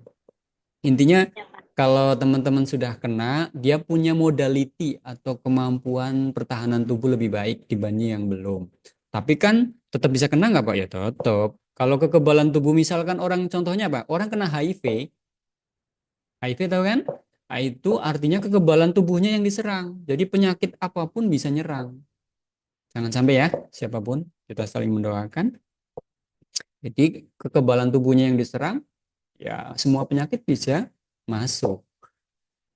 Intinya Ya, Pak. kalau teman-teman sudah kena, dia punya modality atau kemampuan pertahanan tubuh lebih baik dibanding yang belum. Tapi kan tetap bisa kena nggak Pak? Ya tetap. Kalau kekebalan tubuh misalkan orang, contohnya Pak, orang kena HIV, HIV tahu kan? Nah, itu artinya kekebalan tubuhnya yang diserang. Jadi penyakit apapun bisa nyerang. Jangan sampai ya, siapapun, kita saling mendoakan. Jadi kekebalan tubuhnya yang diserang, ya semua penyakit bisa masuk.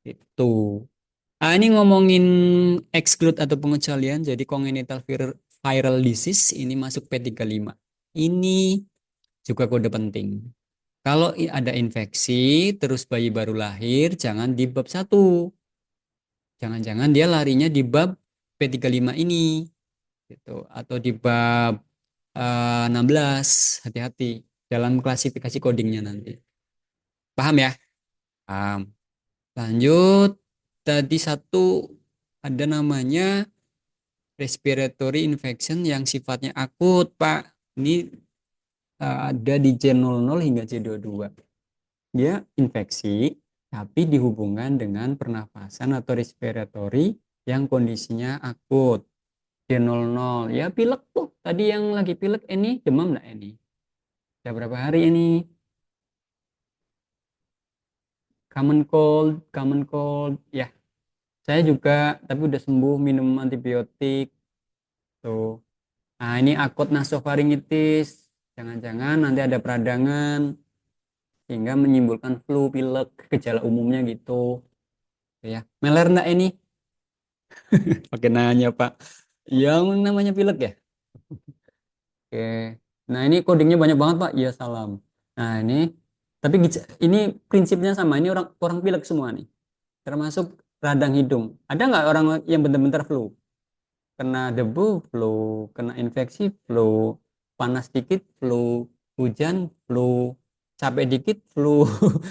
Itu. Ini ngomongin exclude atau pengecualian, jadi congenital viral disease ini masuk P35. Ini juga kode penting. Kalau ada infeksi, terus bayi baru lahir, jangan di bab 1. Jangan-jangan dia larinya di bab P35 ini. Gitu. Atau di bab 16. Hati-hati dalam klasifikasi codingnya nanti. Paham ya? Paham. Lanjut, tadi satu ada namanya respiratory infection yang sifatnya akut, Pak. Ini ada di C00 hingga C22. Dia infeksi, tapi dihubungkan dengan pernafasan atau respiratory yang kondisinya akut. C00, ya pilek tuh. Tadi yang lagi pilek ini, demam enggak ini? Sudah berapa hari ini? Common cold, ya. Saya juga, tapi udah sembuh minum antibiotik. Tuh. Nah, ini akut nasofaringitis. Jangan-jangan nanti ada peradangan sehingga menimbulkan flu, pilek, gejala umumnya gitu. Ya. Meler enggak ini? Pakai nanya, Pak. Yang namanya pilek ya? Oke. Nah, ini codingnya banyak banget, Pak. Iya, salam. Nah, ini tapi ini prinsipnya sama. Ini orang orang pilek semua nih. Termasuk radang hidung. Ada nggak orang yang benar-benar flu? Kena debu, flu, kena infeksi, flu, panas dikit, flu, hujan, flu, capek dikit, flu.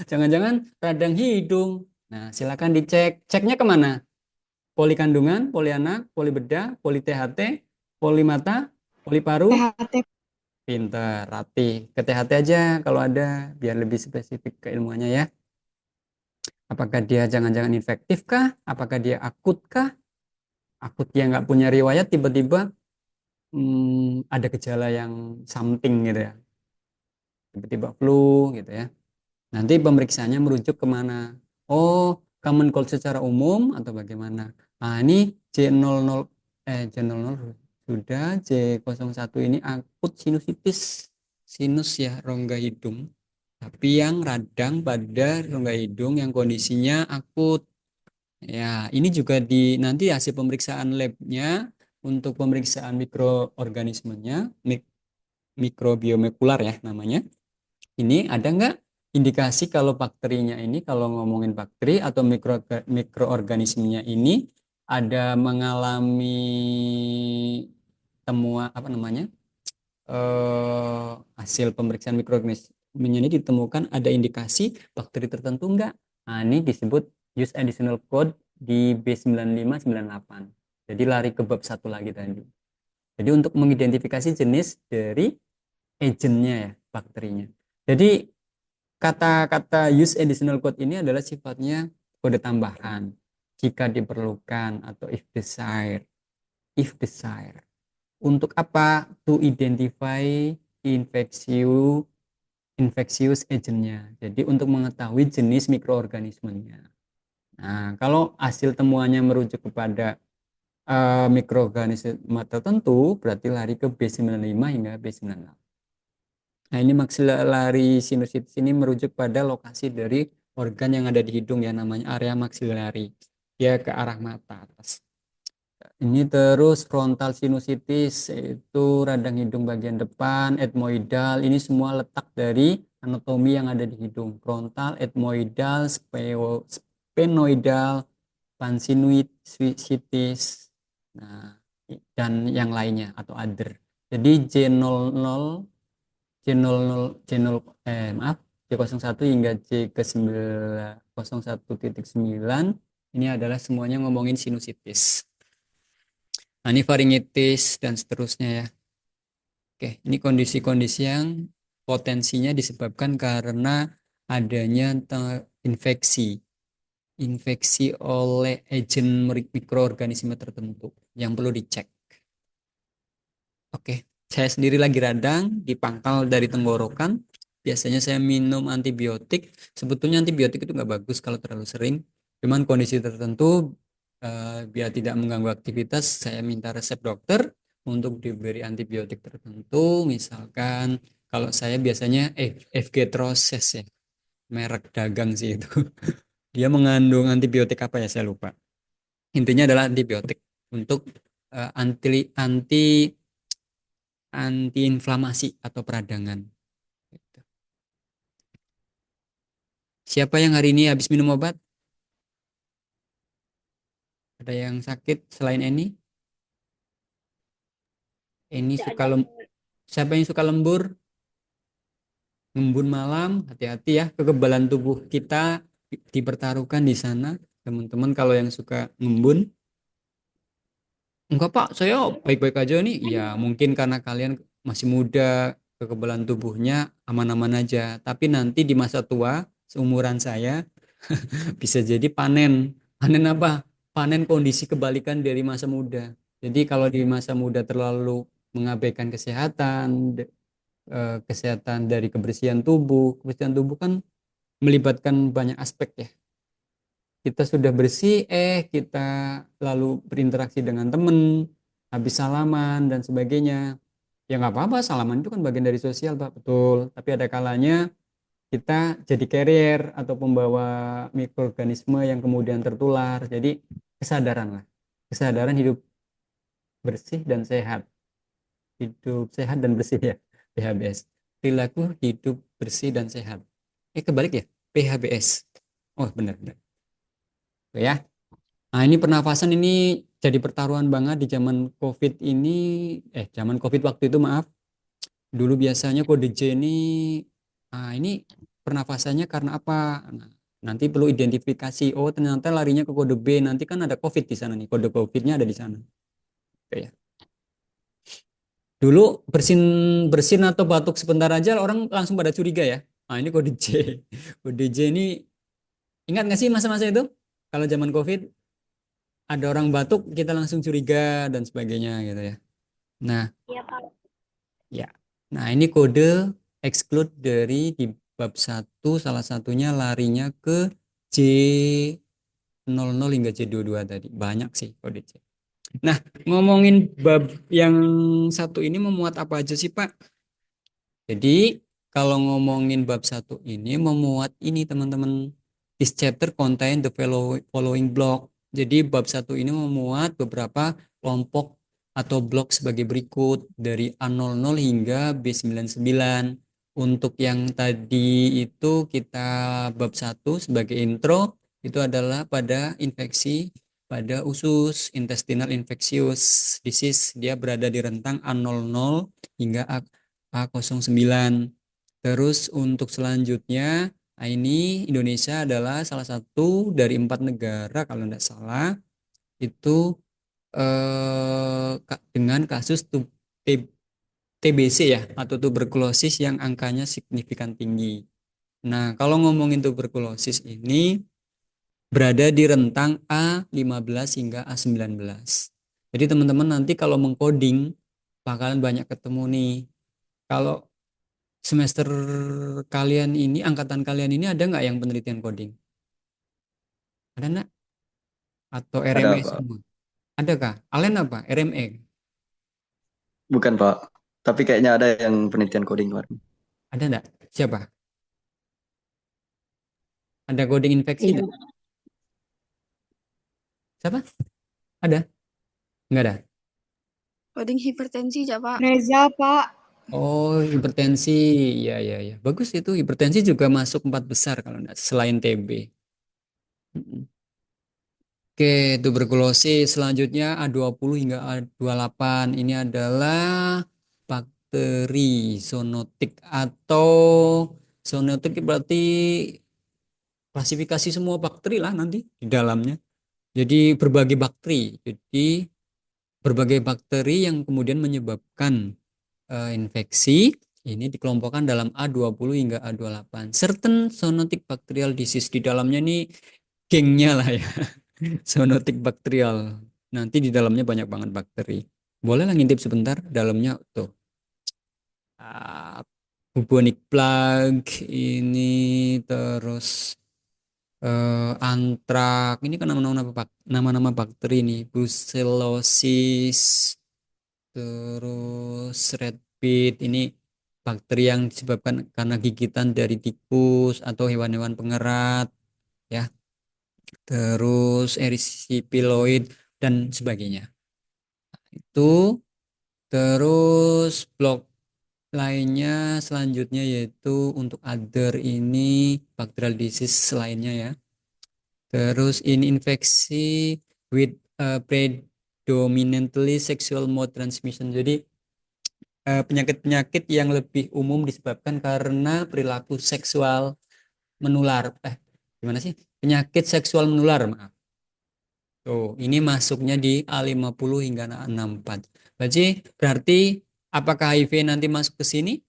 Jangan-jangan radang hidung. Nah, silakan dicek. Ceknya kemana? Poli kandungan, poli anak, poli bedah, poli THT, poli mata, poli paru. THT. Pinter, Ratih. Ke THT aja kalau ada, biar lebih spesifik keilmuannya ya. Apakah dia jangan-jangan infektif kah? Apakah dia akut kah? Akut dia nggak punya riwayat, tiba-tiba ada gejala yang something gitu ya. Tiba-tiba flu gitu ya. Nanti pemeriksaannya merujuk kemana? Oh, common cold secara umum atau bagaimana? Nah, ini J00 sudah, J01 ini akut sinusitis. Sinus ya, rongga hidung. Tapi yang radang pada rongga hidung yang kondisinya akut. Ya, ini juga nanti hasil pemeriksaan labnya untuk pemeriksaan mikroorganismenya, mikrobiomolekular ya namanya. Ini ada nggak indikasi kalau bakterinya ini, kalau ngomongin bakteri atau mikroorganismenya ini ada mengalami temuan apa namanya hasil pemeriksaan mikroorganismenya ini ditemukan ada indikasi bakteri tertentu enggak? Nah, ini disebut use additional code di B9598. Jadi lari ke bab satu lagi tadi. Jadi untuk mengidentifikasi jenis dari agentnya ya, bakterinya. Jadi kata-kata use additional code ini adalah sifatnya kode tambahan jika diperlukan atau if desired. If desired. Untuk apa? To identify infectious agentnya. Jadi untuk mengetahui jenis mikroorganismenya. Nah, kalau hasil temuannya merujuk kepada mikroorganisme tertentu, berarti lari ke B95 hingga B98. Nah, ini maxillary sinusitis ini merujuk pada lokasi dari organ yang ada di hidung ya, namanya area maxillary. Dia ke arah mata atas. Ini terus frontal sinusitis, itu radang hidung bagian depan, etmoidal, ini semua letak dari anatomi yang ada di hidung. Frontal, etmoidal, sphenoidal, pansinusitis, nah, dan yang lainnya atau other. Jadi J00, maaf, J01 hingga J ke 01.9 ini adalah semuanya ngomongin sinusitis. Nah, ini faringitis dan seterusnya ya. Oke, ini kondisi-kondisi yang potensinya disebabkan karena adanya infeksi oleh agen mikroorganisme tertentu yang perlu dicek. Oke, saya sendiri lagi radang di pangkal dari tenggorokan. Biasanya saya minum antibiotik. Sebetulnya antibiotik itu nggak bagus kalau terlalu sering. Cuman kondisi tertentu biar tidak mengganggu aktivitas, saya minta resep dokter untuk diberi antibiotik tertentu. Misalkan kalau saya biasanya Efgetroses ya, merek dagang sih itu. Dia mengandung antibiotik apa ya, saya lupa. Intinya adalah antibiotik untuk anti-inflamasi atau peradangan. Siapa yang hari ini habis minum obat? Ada yang sakit selain Eni? Eni Tidak suka ada. siapa yang suka lembur? Ngembun malam, hati-hati ya, kekebalan tubuh kita dipertaruhkan di sana. Teman-teman kalau yang suka ngembun, enggak Pak, saya baik-baik aja nih. Ya mungkin karena kalian masih muda, kekebalan tubuhnya aman-aman aja. Tapi nanti di masa tua, seumuran saya, bisa jadi panen. Panen apa? Panen kondisi kebalikan dari masa muda. Jadi kalau di masa muda terlalu mengabaikan kesehatan, kesehatan dari kebersihan tubuh. Kebersihan tubuh kan melibatkan banyak aspek ya. Kita sudah bersih, kita lalu berinteraksi dengan teman, habis salaman dan sebagainya. Ya nggak apa-apa, salaman itu kan bagian dari sosial, Pak, betul. Tapi ada kalanya kita jadi carrier atau pembawa mikroorganisme yang kemudian tertular. Jadi kesadaran lah, kesadaran hidup bersih dan sehat, hidup sehat dan bersih ya, PHBS. Perilaku hidup bersih dan sehat. Kebalik ya, PHBS. Oh benar-benar. Oke ya. Nah, ini pernafasan ini jadi pertaruhan banget di zaman COVID ini, zaman COVID waktu itu maaf. Dulu biasanya kode J ini, ini pernafasannya karena apa? Nah, nanti perlu identifikasi. Oh, ternyata larinya ke kode B. Nanti kan ada COVID di sana nih. Kode COVID-nya ada di sana. Oke ya. Dulu bersin bersin atau batuk sebentar aja orang langsung pada curiga ya. Nah, ini kode J. Kode J ini ingat nggak sih masa-masa itu? Kalau zaman COVID ada orang batuk kita langsung curiga dan sebagainya gitu ya. Nah, Iya, Pak. ya. Nah, ini kode exclude dari di bab satu, salah satunya larinya ke J00 hingga J22 tadi. Banyak sih kode C. Nah, ngomongin bab yang satu ini memuat apa aja sih, Pak? Jadi, kalau ngomongin bab satu ini memuat ini, teman-teman. This chapter contain the following block. Jadi, bab satu ini memuat beberapa kelompok atau blok sebagai berikut dari A00 hingga B99. Untuk yang tadi itu kita bab satu sebagai intro itu adalah pada infeksi pada usus intestinal infectious disease. Dia berada di rentang A00 hingga A09. Terus untuk selanjutnya, ini Indonesia adalah salah satu dari 4 negara kalau tidak salah itu dengan kasus TBC ya atau tuberkulosis yang angkanya signifikan tinggi. Nah, kalau ngomongin tuberkulosis ini berada di rentang A15 hingga A19. Jadi teman-teman nanti kalau mengcoding bakalan banyak ketemu nih. Kalau semester kalian ini, angkatan kalian ini ada nggak yang penelitian coding? Ada nggak? Atau Ada RME Pak. semua? Adakah? Alen apa? RME? Bukan Pak. Tapi kayaknya ada yang penelitian coding kemarin. Ada nggak? Siapa? Ada coding infeksi Iya. nggak? Siapa? Ada? Nggak ada? Coding hipertensi ya Pak. Reza, Pak. Oh, hipertensi. Ya, ya, ya. Bagus itu. Hipertensi juga masuk 4 besar kalau nggak selain TB. Mm-mm. Oke, tuberkulosis selanjutnya A20 hingga A28. Ini adalah bakteri zoonotik atau zoonotik berarti klasifikasi semua bakteri lah nanti di dalamnya. Jadi berbagai bakteri. Jadi berbagai bakteri yang kemudian menyebabkan infeksi ini dikelompokkan dalam A20 hingga A28. Certain zoonotic bacterial disease di dalamnya nih gengnya lah ya. Zoonotic bacterial. Nanti di dalamnya banyak banget bakteri. Boleh lah ngintip sebentar dalamnya tuh. Ah, bubonic plague ini terus antrak ini kan nama-nama bakteri nih, brucellosis, terus rabbit ini bakteri yang disebabkan karena gigitan dari tikus atau hewan-hewan pengerat ya, terus erysipeloid dan sebagainya. Itu terus blok lainnya selanjutnya yaitu untuk other ini bacterial disease lainnya ya. Terus ini infeksi with predominantly sexual mode transmission. Jadi penyakit-penyakit yang lebih umum disebabkan karena perilaku seksual menular. Gimana sih? Penyakit seksual menular, maaf. Tuh, ini masuknya di A50 hingga A64. Berarti apakah HIV nanti masuk ke sini?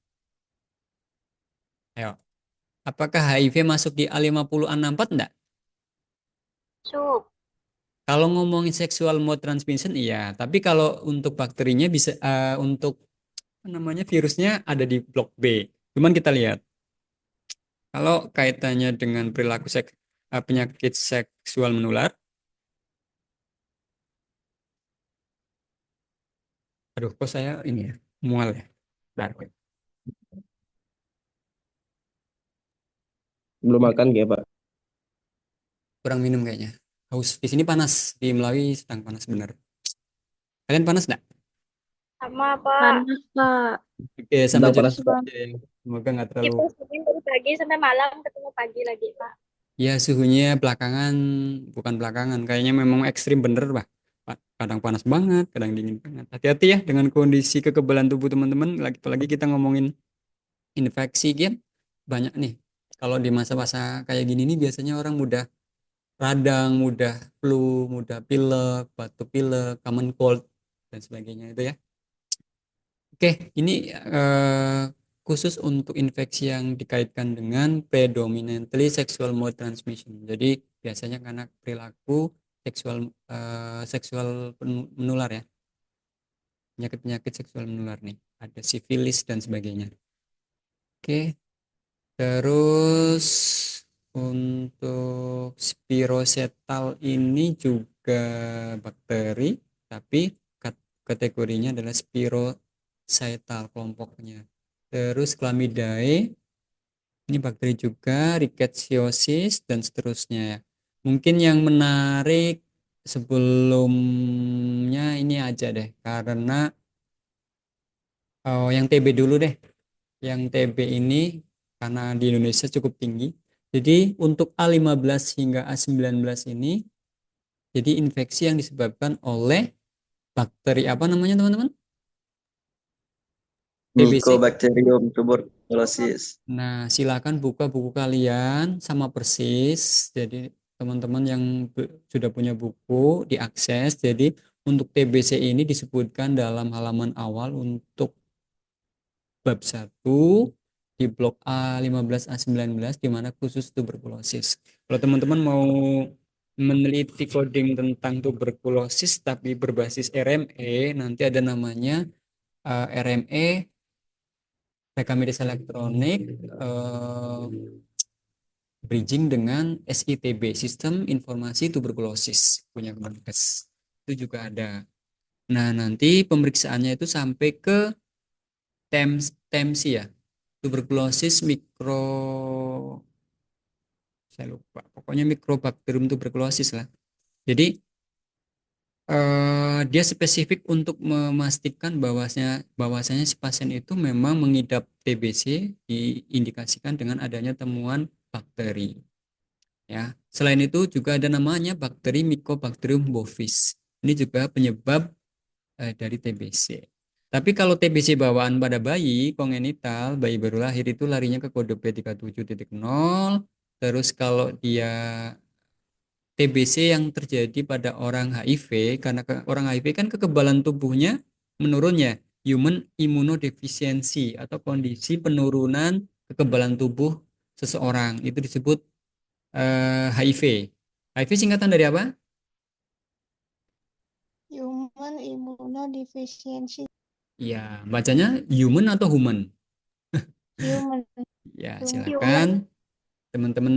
Ayo. Apakah HIV masuk di A50 A64 enggak? Sup. Kalau ngomongin sexual mode transmission iya, tapi kalau untuk bakterinya bisa untuk apa namanya virusnya ada di blok B. Cuman kita lihat kalau kaitannya dengan perilaku penyakit seksual menular, aduh kok saya ini ya mual ya. Bentar, wait. Belum makan ya Pak? Kurang minum kayaknya. Haus. Di sini panas, di Melawi sedang panas benar. Kalian panas enggak? Sama, Pak. Panas, Pak. Oke, sampai Sedang panas jumpa. Pak. Semoga nggak terlalu. Itu sering dari pagi sampai malam ketemu pagi lagi, Pak. Ya suhunya belakangan, bukan belakangan, kayaknya memang ekstrim bener, Pak. Kadang panas banget, kadang dingin banget. Hati-hati ya dengan kondisi kekebalan tubuh teman-teman. Apalagi kita ngomongin infeksi kan banyak nih. Kalau di masa-masa kayak gini nih biasanya orang mudah radang, mudah flu, mudah pilek, batuk pilek, common cold dan sebagainya itu ya. Oke, ini khusus untuk infeksi yang dikaitkan dengan predominantly sexual mode transmission. Jadi biasanya karena perilaku seksual seksual menular ya, penyakit-penyakit seksual menular nih. Ada sifilis dan sebagainya. Oke, terus untuk spirochetal ini juga bakteri, tapi kategorinya adalah spirochetal kelompoknya. Terus Chlamydiae, ini bakteri juga, rickettsiosis dan seterusnya ya. Mungkin yang menarik sebelumnya ini aja deh, karena yang TB dulu deh. Yang TB ini karena di Indonesia cukup tinggi. Jadi untuk A15 hingga A19 ini jadi infeksi yang disebabkan oleh bakteri apa namanya teman-teman? TBC. Mycobacterium tuberculosis. Nah, silakan buka buku kalian sama persis. Jadi teman-teman yang sudah punya buku diakses. Jadi untuk TBC ini disebutkan dalam halaman awal untuk bab 1 di blok A15 A19 di mana khusus tuberkulosis. Kalau teman-teman mau meneliti coding tentang tuberkulosis tapi berbasis RME, nanti ada namanya RME rekam medis elektronik bridging dengan SITB, Sistem Informasi Tuberkulosis punya Kemenkes. Itu juga ada. Nah, nanti pemeriksaannya itu sampai ke TEMSI ya, tuberkulosis mikro, saya lupa, pokoknya mikrobakterium tuberkulosis lah. Jadi dia spesifik untuk memastikan bahwasanya si pasien itu memang mengidap TBC, diindikasikan dengan adanya temuan bakteri. Ya, selain itu juga ada namanya bakteri Mycobacterium bovis. Ini juga penyebab dari TBC. Tapi kalau TBC bawaan pada bayi kongenital, bayi baru lahir itu larinya ke kode P37.0. Terus kalau dia TBC yang terjadi pada orang HIV, karena orang HIV kan kekebalan tubuhnya menurun ya, human immunodeficiency atau kondisi penurunan kekebalan tubuh seseorang, itu disebut HIV. HIV singkatan dari apa? Human immunodeficiency. Ya, bacanya human atau human? Human. Ya, Human. silakan teman-teman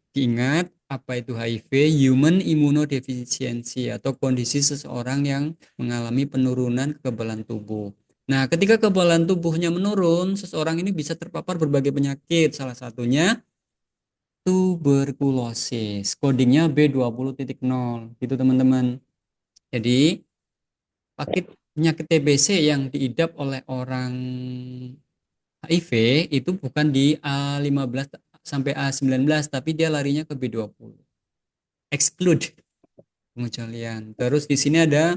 diingat apa itu HIV, human immunodeficiency atau kondisi seseorang yang mengalami penurunan kekebalan tubuh. Nah, ketika kekebalan tubuhnya menurun, seseorang ini bisa terpapar berbagai penyakit, salah satunya tuberkulosis. Kodingnya B20.0 gitu teman-teman. Jadi, penyakit TBC yang diidap oleh orang HIV itu bukan di A15 sampai A19 tapi dia larinya ke B20. Exclude pengecualian. Terus di sini ada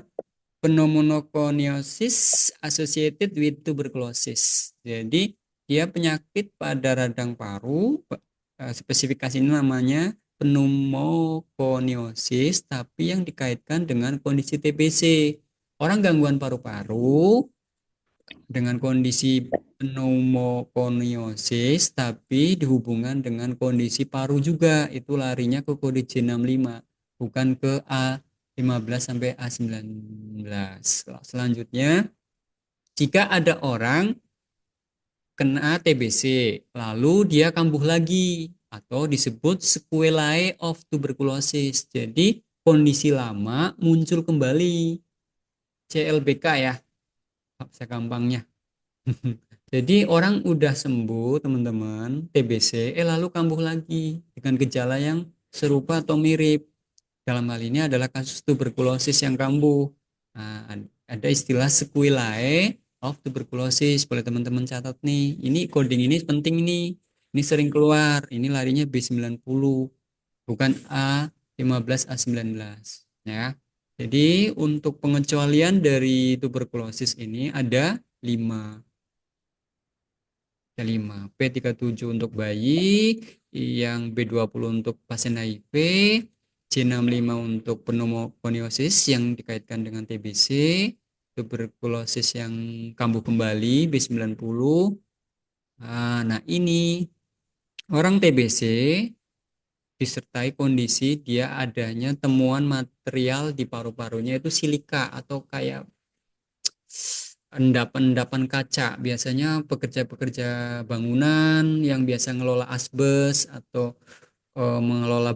pneumoconiosis associated with tuberculosis. Jadi dia penyakit pada radang paru, spesifikasinya namanya pneumoconiosis tapi yang dikaitkan dengan kondisi TBC. Orang gangguan paru-paru dengan kondisi pneumoconiosis tapi dihubungkan dengan kondisi paru juga, itu larinya ke kode J65 bukan ke A15 sampai A19. Selanjutnya, jika ada orang kena TBC lalu dia kambuh lagi atau disebut sequelae of tuberculosis, jadi kondisi lama muncul kembali, CLBK ya bahasa gampangnya. Jadi orang udah sembuh teman-teman TBC, lalu kambuh lagi dengan gejala yang serupa atau mirip. Dalam hal ini adalah kasus tuberkulosis yang kambuh. Nah, ada istilah sequelae of tuberculosis. Boleh teman-teman catat nih. Ini coding ini penting nih. Ini sering keluar, ini larinya B90, bukan A15, A19 ya. Jadi untuk pengecualian dari tuberkulosis ini ada 5. Ada 5. P37 untuk bayi, yang B20 untuk pasien HIV, C65 untuk pneumokoniosis yang dikaitkan dengan TBC, tuberkulosis yang kambuh kembali B90. Nah, ini orang TBC disertai kondisi dia adanya temuan material di paru-parunya itu silika atau kayak endapan-endapan kaca. Biasanya pekerja-pekerja bangunan yang biasa ngelola asbes atau mengelola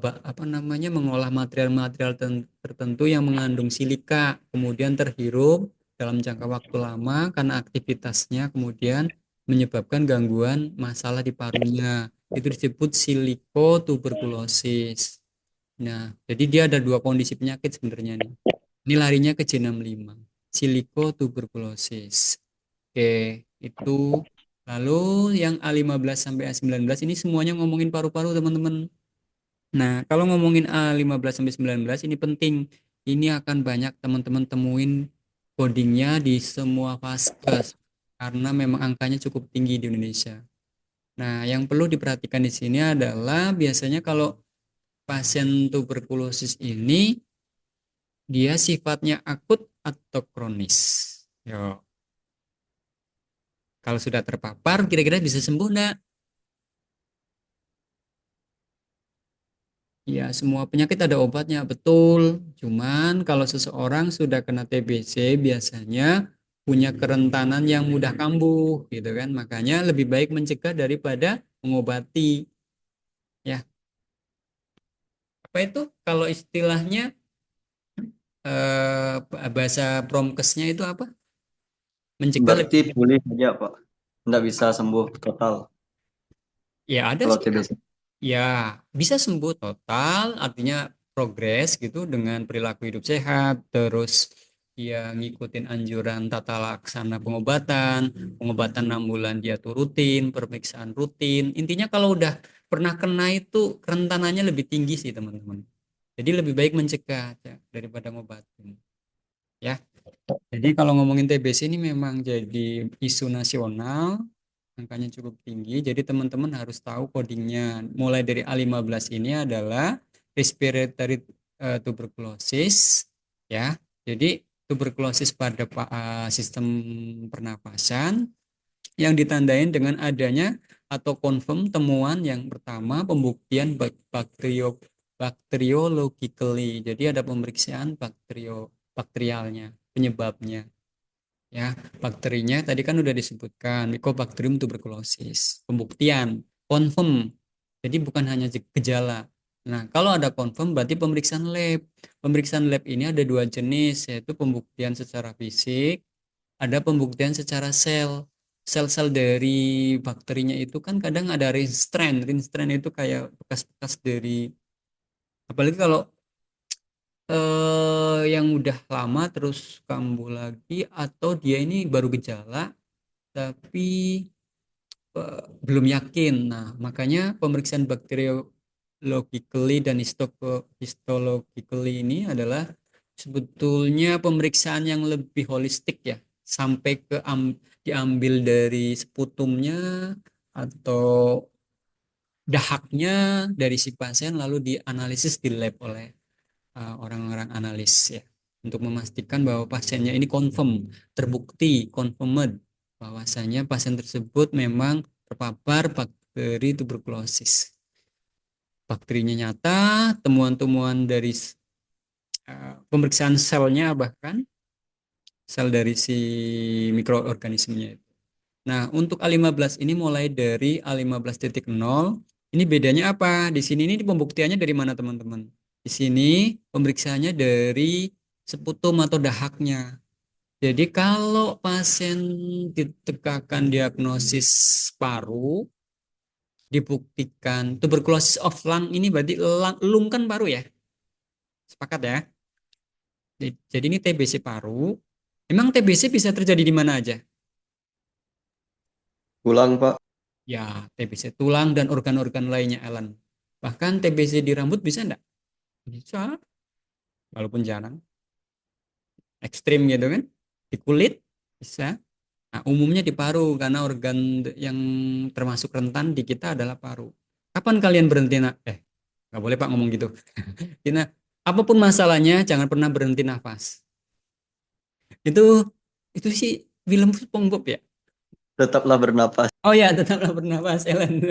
mengolah material-material tertentu yang mengandung silika kemudian terhirup dalam jangka waktu lama karena aktivitasnya kemudian menyebabkan gangguan masalah di parunya. Itu disebut silikotuberkulosis. Nah, jadi dia ada 2 kondisi penyakit sebenarnya nih. Ini larinya ke C65, silikotuberkulosis. Oke, itu. Lalu yang A15 sampai A19 ini semuanya ngomongin paru-paru, teman-teman. Nah, kalau ngomongin A15 sampai 19 ini penting. Ini akan banyak teman-teman temuin codingnya di semua vaskes karena memang angkanya cukup tinggi di Indonesia. Nah, yang perlu diperhatikan di sini adalah biasanya kalau pasien tuberkulosis ini dia sifatnya akut atau kronis. Yo, kalau sudah terpapar kira-kira bisa sembuh enggak? Ya, semua penyakit ada obatnya, betul. Cuman kalau seseorang sudah kena TBC biasanya punya kerentanan yang mudah kambuh, gitu kan. Makanya lebih baik mencegah daripada mengobati. Ya, apa itu? Kalau istilahnya bahasa promkesnya itu apa? Mencegah Berarti lebih. boleh saja, Pak. Nggak bisa sembuh total Ya ada kalau sih. TBC. Ya, bisa sembuh total, artinya progres gitu dengan perilaku hidup sehat, terus dia ngikutin anjuran tata laksana pengobatan, pengobatan 6 bulan dia tuh rutin, pemeriksaan rutin. Intinya kalau udah pernah kena itu kerentanannya lebih tinggi sih, teman-teman. Jadi lebih baik mencegah ya, daripada ngobatin. Ya. Jadi kalau ngomongin TBC ini memang jadi isu nasional, angkanya cukup tinggi. Jadi teman-teman harus tahu codingnya. Mulai dari A15 ini adalah respiratory tuberculosis ya. Jadi tuberkulosis pada sistem pernafasan yang ditandain dengan adanya atau confirm temuan yang pertama pembuktian bacteriologically. Jadi ada pemeriksaan bakterialnya, penyebabnya. Ya, bakterinya tadi kan udah disebutkan Mycobacterium tuberculosis. Pembuktian, confirm. Jadi bukan hanya gejala. Nah, kalau ada confirm berarti pemeriksaan lab. Pemeriksaan lab ini ada 2 jenis, yaitu pembuktian secara fisik, ada pembuktian secara sel. Sel-sel dari bakterinya itu kan kadang ada ring strand. Ring strand itu kayak bekas-bekas dari, apalagi kalau yang udah lama terus kambuh lagi atau dia ini baru gejala tapi belum yakin. Nah, makanya pemeriksaan bacteriologically dan histologically ini adalah sebetulnya pemeriksaan yang lebih holistik ya, sampai ke diambil dari sputumnya atau dahaknya dari si pasien lalu dianalisis di lab oleh orang-orang analis ya, untuk memastikan bahwa pasiennya ini confirm, terbukti, confirmed bahwasanya pasien tersebut memang terpapar bakteri tuberkulosis. Bakterinya nyata, temuan-temuan dari pemeriksaan selnya bahkan sel dari si mikroorganismenya itu. Nah, untuk A15 ini mulai dari A15.0, ini bedanya apa? Di sini ini pembuktiannya dari mana, teman-teman? Di sini pemeriksaannya dari sputum atau dahaknya. Jadi kalau pasien ditegakkan diagnosis paru, dibuktikan tuberculosis of lung ini berarti lung kan paru ya? Sepakat ya? Jadi ini TBC paru. Emang TBC bisa terjadi di mana aja? Pulang, Pak. Ya, TBC tulang dan organ-organ lainnya, Ellen. Bahkan TBC di rambut bisa enggak? Bisa, walaupun jarang. Ekstrim gitu kan. Di kulit bisa. Nah, umumnya di paru karena organ yang termasuk rentan di kita adalah paru. Kapan kalian berhenti nggak boleh Pak ngomong gitu. Kita apapun masalahnya jangan pernah berhenti nafas. Itu itu sih film SpongeBob ya. Tetaplah bernapas. Oh ya, tetaplah bernafas Ellen.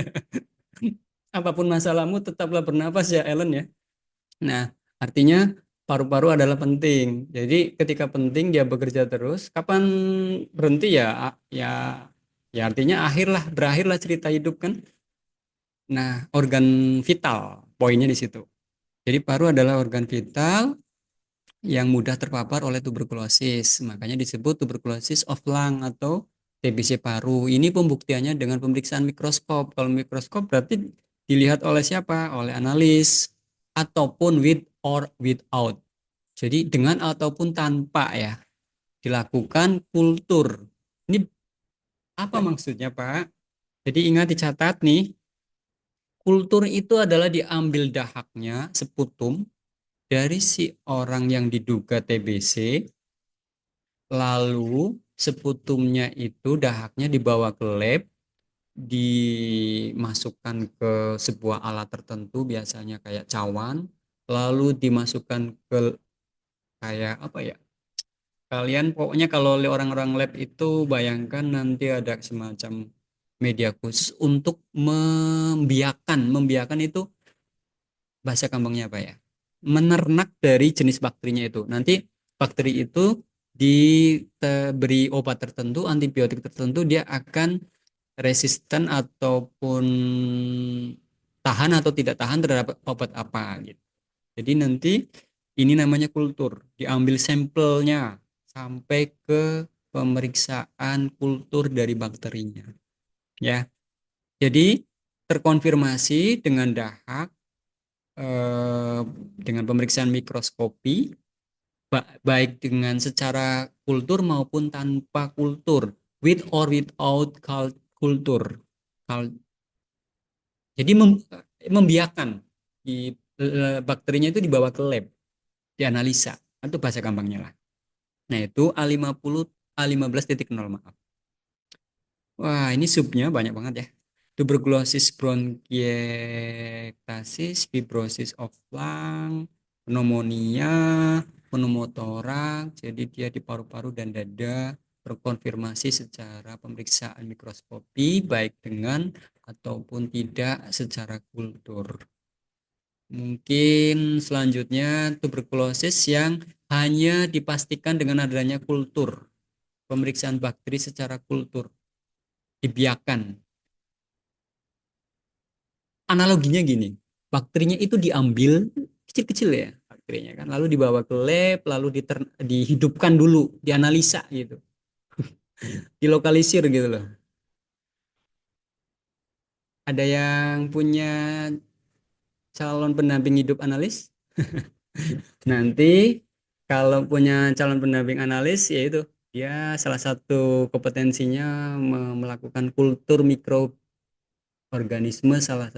Apapun masalahmu tetaplah bernafas ya Ellen ya. Nah, artinya paru-paru adalah penting. Jadi ketika penting dia bekerja terus, kapan berhenti ya ya ya artinya berakhirlah cerita hidup kan. Nah, organ vital poinnya di situ. Jadi paru adalah organ vital yang mudah terpapar oleh tuberkulosis. Makanya disebut tuberculosis of lung atau TBC paru. Ini pembuktiannya dengan pemeriksaan mikroskop. Kalau mikroskop berarti dilihat oleh siapa? Oleh analis ataupun with or without. Jadi dengan ataupun tanpa ya dilakukan kultur. Ini apa maksudnya, Pak? Jadi ingat dicatat nih, kultur itu adalah diambil dahaknya seputum dari si orang yang diduga TBC, lalu seputumnya itu dahaknya dibawa ke lab, dimasukkan ke sebuah alat tertentu, biasanya kayak cawan, lalu dimasukkan ke kayak apa ya? Kalian pokoknya kalau orang-orang lab itu bayangkan nanti ada semacam media khusus untuk membiakan itu bahasa gampangnya apa ya? Menernak dari jenis bakterinya itu. Nanti bakteri itu diberi obat tertentu, antibiotik tertentu, dia akan resisten ataupun tahan atau tidak tahan terhadap obat apa gitu. Jadi nanti ini namanya kultur, diambil sampelnya sampai ke pemeriksaan kultur dari bakterinya. Ya, jadi terkonfirmasi dengan dahak eh, dengan pemeriksaan mikroskopi baik dengan secara kultur maupun tanpa kultur, with or without kultur. Jadi membiarkan bakterinya itu dibawa ke lab, dianalisa, itu bahasa gampangnya lah. Nah itu A50 A15.0 maaf. Wah ini subnya banyak banget ya. Tuberkulosis bronkiektasis, fibrosis of lung, pneumonia, pneumotoraks, jadi dia di paru-paru dan dada, terkonfirmasi secara pemeriksaan mikroskopi baik dengan ataupun tidak secara kultur. Mungkin selanjutnya tuberkulosis yang hanya dipastikan dengan adanya kultur, pemeriksaan bakteri secara kultur, dibiarkan. Analoginya gini, bakterinya itu diambil kecil-kecil ya bakterinya kan, lalu dibawa ke lab, lalu dihidupkan dulu, dianalisa gitu, dilokalisir gitu loh. Ada yang punya calon pendamping hidup analis? Nanti kalau punya calon pendamping analis yaitu dia salah satu kompetensinya melakukan kultur mikroorganisme salah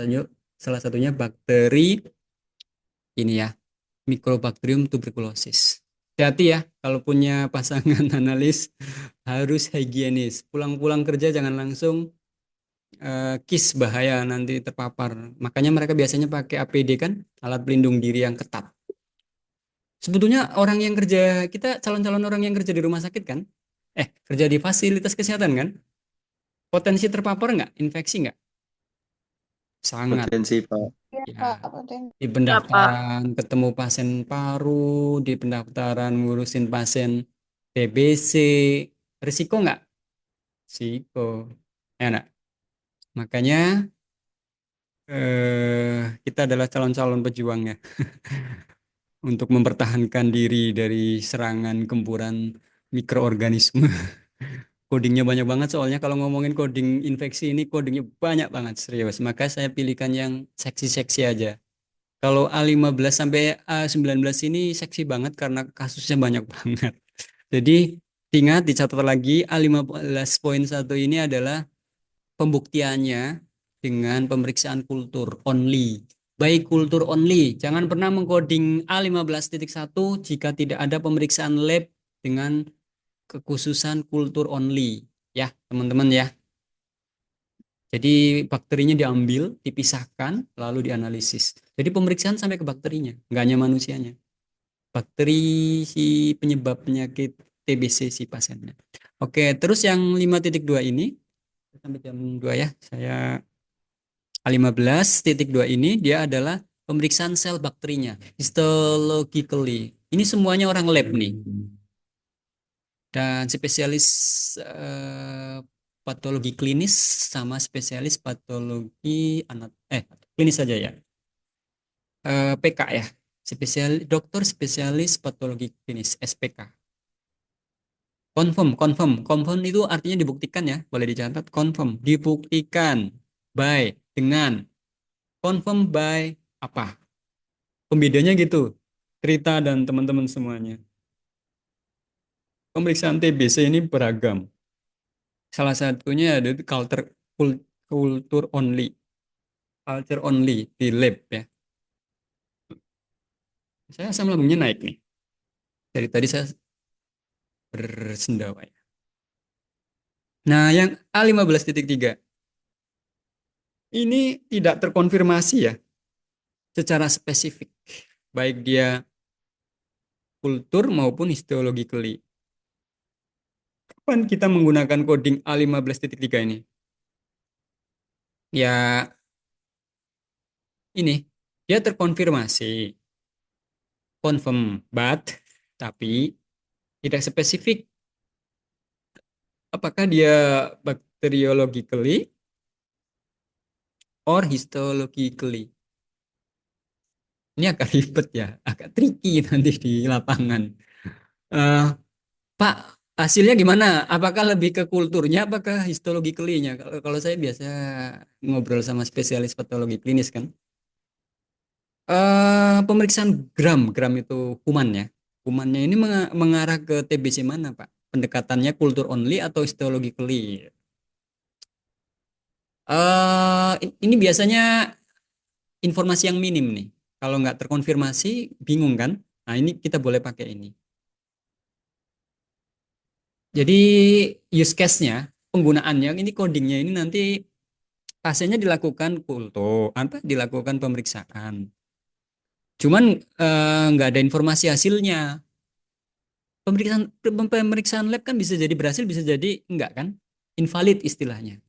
satunya bakteri ini ya, Mycobacterium tuberculosis. Hati-hati ya kalau punya pasangan analis, harus higienis. Pulang-pulang kerja jangan langsung KIS, bahaya nanti terpapar. Makanya mereka biasanya pakai APD kan, alat pelindung diri yang ketat. Sebetulnya orang yang kerja, kita calon-calon orang yang kerja di rumah sakit kan, kerja di fasilitas kesehatan kan, potensi terpapar nggak? Infeksi nggak? Sangat. Potensi, Pak. Iya, Ya, Pak, potensi. di Ya, Pak. pendaftaran ketemu pasien paru, di pendaftaran ngurusin pasien TBC, risiko nggak? Risiko. Ya, nak. Makanya kita adalah calon-calon pejuangnya untuk mempertahankan diri dari serangan gempuran mikroorganisme. Codingnya banyak banget soalnya kalau ngomongin coding infeksi ini codingnya banyak banget serius. Maka saya pilihkan yang seksi-seksi aja. Kalau A15 sampai A19 ini seksi banget karena kasusnya banyak banget. Jadi ingat dicatat lagi A15.1 ini adalah pembuktiannya dengan pemeriksaan kultur only. Baik kultur only, jangan pernah mengcoding A15.1 jika tidak ada pemeriksaan lab dengan kekhususan kultur only. Ya, teman-teman ya. Jadi bakterinya diambil, dipisahkan, lalu dianalisis. Jadi pemeriksaan sampai ke bakterinya, nggak hanya manusianya. Bakteri si penyebab penyakit TBC si pasiennya. Oke, terus yang 5.2 ini, sampai jam 2 ya, saya A15.2 ini dia adalah pemeriksaan sel bakterinya, histologically. Ini semuanya orang lab nih. Dan spesialis patologi klinis sama spesialis patologi klinis saja ya. PK ya. Dokter spesialis patologi klinis SPK. Confirm itu artinya dibuktikan ya, boleh dicatat. Confirm, dibuktikan by dengan, confirm by apa? Pembedanya gitu. Rita dan teman-teman semuanya. Pemeriksaan TBC ini beragam. Salah satunya ada culture only. Culture only di lab ya. Saya asam lambungnya naik nih. Dari tadi saya bersendawa ya. Nah, yang A15.3 ini tidak terkonfirmasi ya secara spesifik, baik dia kultur maupun histologically. Kapan kita menggunakan coding A15.3 ini? Ya, ini dia terkonfirmasi, confirm, but tapi tidak spesifik. Apakah dia bacteriologically or histologically? Ini agak ribet ya, agak tricky nanti di lapangan. Eh, Pak, hasilnya gimana? Apakah lebih ke kulturnya, apakah histologically-nya? Kalau saya biasa ngobrol sama spesialis patologi klinis kan. Pemeriksaan gram itu kuman ya. Kumannya ini mengarah ke TBC mana, Pak? Pendekatannya kultur only atau histologically? Ini biasanya informasi yang minim nih. Kalau nggak terkonfirmasi, bingung kan? Nah, ini kita boleh pakai ini. Jadi use case-nya, penggunaannya, ini codingnya ini nanti pasiennya dilakukan kultur, dilakukan pemeriksaan. Cuman nggak ada informasi hasilnya. Pemeriksaan lab kan bisa jadi berhasil, bisa jadi enggak kan? Invalid istilahnya.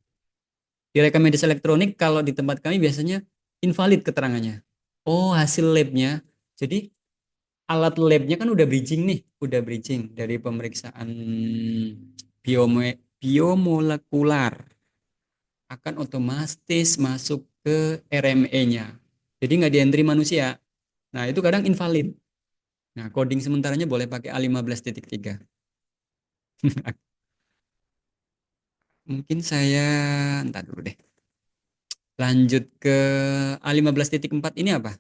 Di rekam medis elektronik kalau di tempat kami biasanya invalid keterangannya. Oh, hasil labnya. Jadi alat labnya kan udah bridging nih, udah bridging dari pemeriksaan biomolekular akan otomatis masuk ke RME-nya. Jadi nggak di-entry manusia. Nah, itu kadang invalid. Nah, coding sementaranya boleh pakai A15.3. Mungkin saya entar dulu deh. Lanjut ke A15.4 ini apa?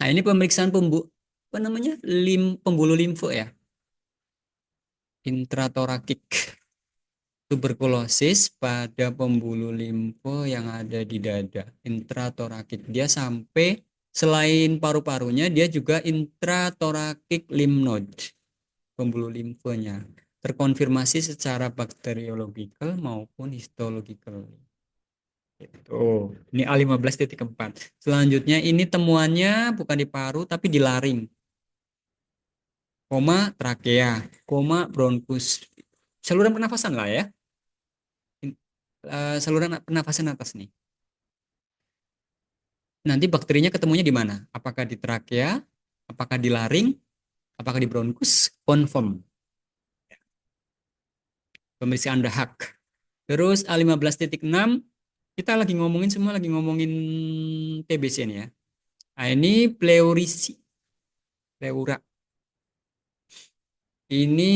Nah, ini pemeriksaan pembuluh limfe ya. Intratorakik. Tuberkulosis pada pembuluh limfe yang ada di dada. Intratorakik. Dia sampai selain paru-parunya, dia juga intratorakik lymph node. Pembuluh limfenya. Terkonfirmasi secara bakteriologikal maupun histological. Itu. Ini A15.4. Selanjutnya ini temuannya bukan di paru tapi di laring. Koma trakea, koma bronkus. Saluran pernafasan lah ya. Saluran pernafasan atas nih. Nanti bakterinya ketemunya di mana? Apakah di trakea? Apakah di laring? Apakah di bronkus? Confirm. Pemeriksaan dahak. Terus A15.6 kita lagi ngomongin semua lagi ngomongin TBC nih ya. Nah, ini pleura. Ini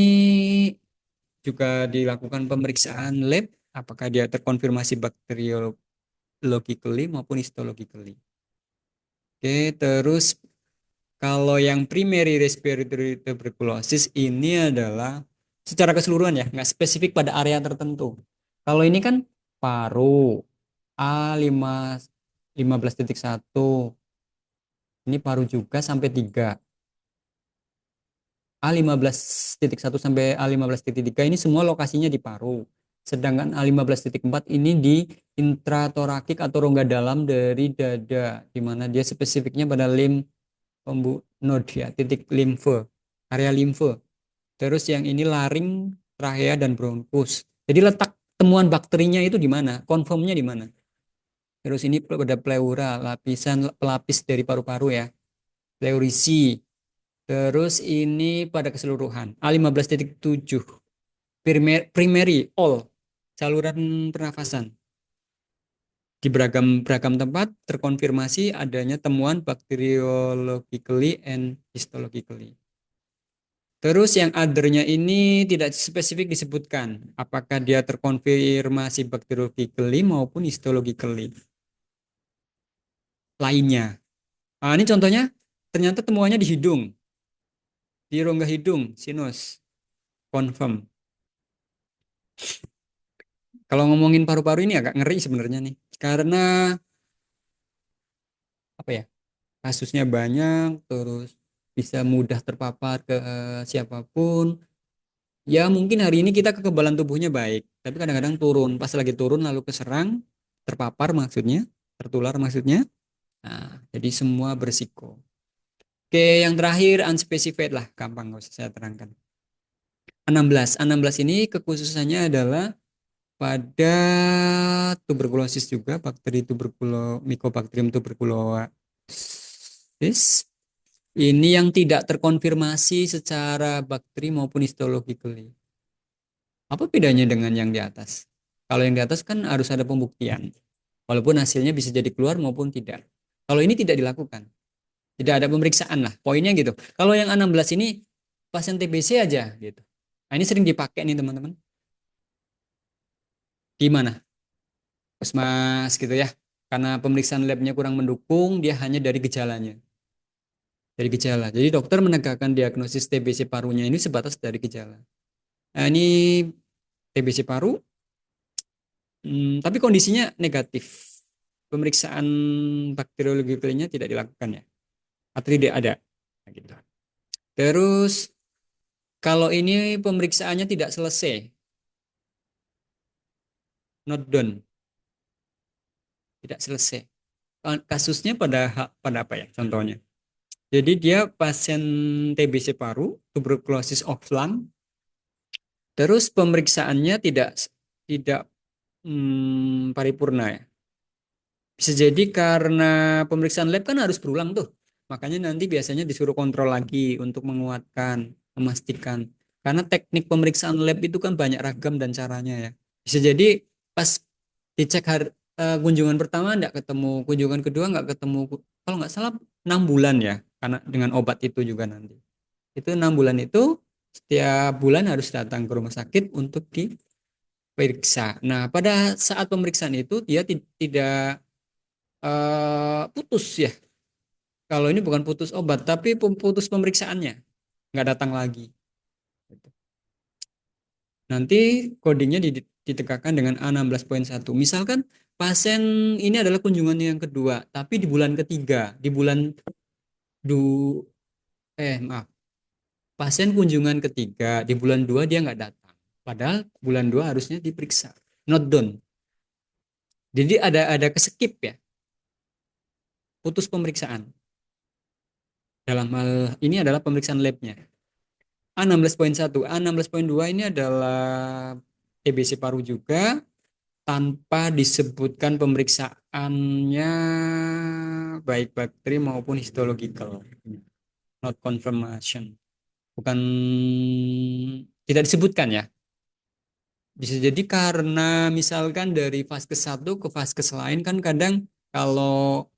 juga dilakukan pemeriksaan lab apakah dia terkonfirmasi bakteriologically maupun histologically. Oke, terus kalau yang primary respiratory tuberculosis ini adalah secara keseluruhan ya, nggak spesifik pada area tertentu. Kalau ini kan paru A15.1. Ini paru juga sampai 3. A15.1 sampai A15.3 ini semua lokasinya di paru. Sedangkan A15.4 ini di intratorakik atau rongga dalam dari dada, di mana dia spesifiknya pada node ya, titik limfe, area limfe. Terus yang ini laring, trachea dan bronkus. Jadi letak temuan bakterinya itu di mana? Confirmnya di mana? Terus ini pada pleura, lapisan pelapis dari paru-paru ya. Pleurisi. Terus ini pada keseluruhan. A15.7. Primary, all. Saluran pernafasan. Di beragam tempat terkonfirmasi adanya temuan bacteriologically and histologically. Terus yang other-nya ini tidak spesifik disebutkan apakah dia terkonfirmasi bacteriologically maupun histologically lainnya. Nah, ini contohnya ternyata temuannya di hidung, di rongga hidung, sinus, confirm. Kalau ngomongin paru-paru ini agak ngeri sebenarnya nih, karena apa ya, kasusnya banyak, terus bisa mudah terpapar ke siapapun. Ya mungkin hari ini kita kekebalan tubuhnya baik, tapi kadang-kadang turun. Pas lagi turun lalu keserang, terpapar maksudnya, tertular maksudnya. Nah, jadi semua berisiko. Oke, yang terakhir unspecified lah, gampang nggak usah saya terangkan. 16 ini kekhususannya adalah pada tuberkulosis juga, bakteri Mycobacterium tuberculosis. Ini yang tidak terkonfirmasi secara bakteri maupun histologically. Apa bedanya dengan yang di atas? Kalau yang di atas kan harus ada pembuktian. Walaupun hasilnya bisa jadi keluar maupun tidak. Kalau ini tidak dilakukan. Tidak ada pemeriksaan lah. Poinnya gitu. Kalau yang A16 ini pasien TBC aja gitu. Nah, ini sering dipakai nih teman-teman. Di mana? Puskesmas gitu ya. Karena pemeriksaan labnya kurang mendukung, dia hanya dari gejalanya. Dari gejala. Jadi dokter menegakkan diagnosis TBC parunya ini sebatas dari gejala. Nah, ini TBC paru, tapi kondisinya negatif. Pemeriksaan bakteriologinya tidak dilakukan ya, atau tidak ada. Nah, gitu. Terus kalau ini pemeriksaannya tidak selesai, not done, tidak selesai. Kasusnya pada apa ya? Contohnya. Jadi dia pasien TBC paru, tuberkulosis of lung. Terus pemeriksaannya tidak paripurna ya. Bisa jadi karena pemeriksaan lab kan harus berulang tuh. Makanya nanti biasanya disuruh kontrol lagi untuk menguatkan, memastikan. Karena teknik pemeriksaan lab itu kan banyak ragam dan caranya ya. Bisa jadi pas dicek kunjungan pertama nggak ketemu, kunjungan kedua nggak ketemu. Kalau nggak salah 6 bulan ya, karena dengan obat itu juga nanti. Itu 6 bulan itu setiap bulan harus datang ke rumah sakit untuk diperiksa. Nah, pada saat pemeriksaan itu dia tidak putus ya. Kalau ini bukan putus obat, tapi putus pemeriksaannya, nggak datang lagi. Nanti codingnya ditegakkan dengan A16.1. Misalkan pasien ini adalah kunjungan yang kedua, tapi di bulan ketiga, di bulan maaf, pasien kunjungan ketiga di bulan 2 dia nggak datang. Padahal bulan 2 harusnya diperiksa. Not done. Jadi ada keskip ya. Putus pemeriksaan. Dalam hal ini adalah pemeriksaan labnya. A16.1, A16.2 ini adalah TBC paru juga tanpa disebutkan pemeriksaannya baik bakteri maupun histological. Not confirmation. Bukan, tidak disebutkan ya. Bisa jadi karena misalkan dari vaskes satu ke vaskes lain kan kadang kalau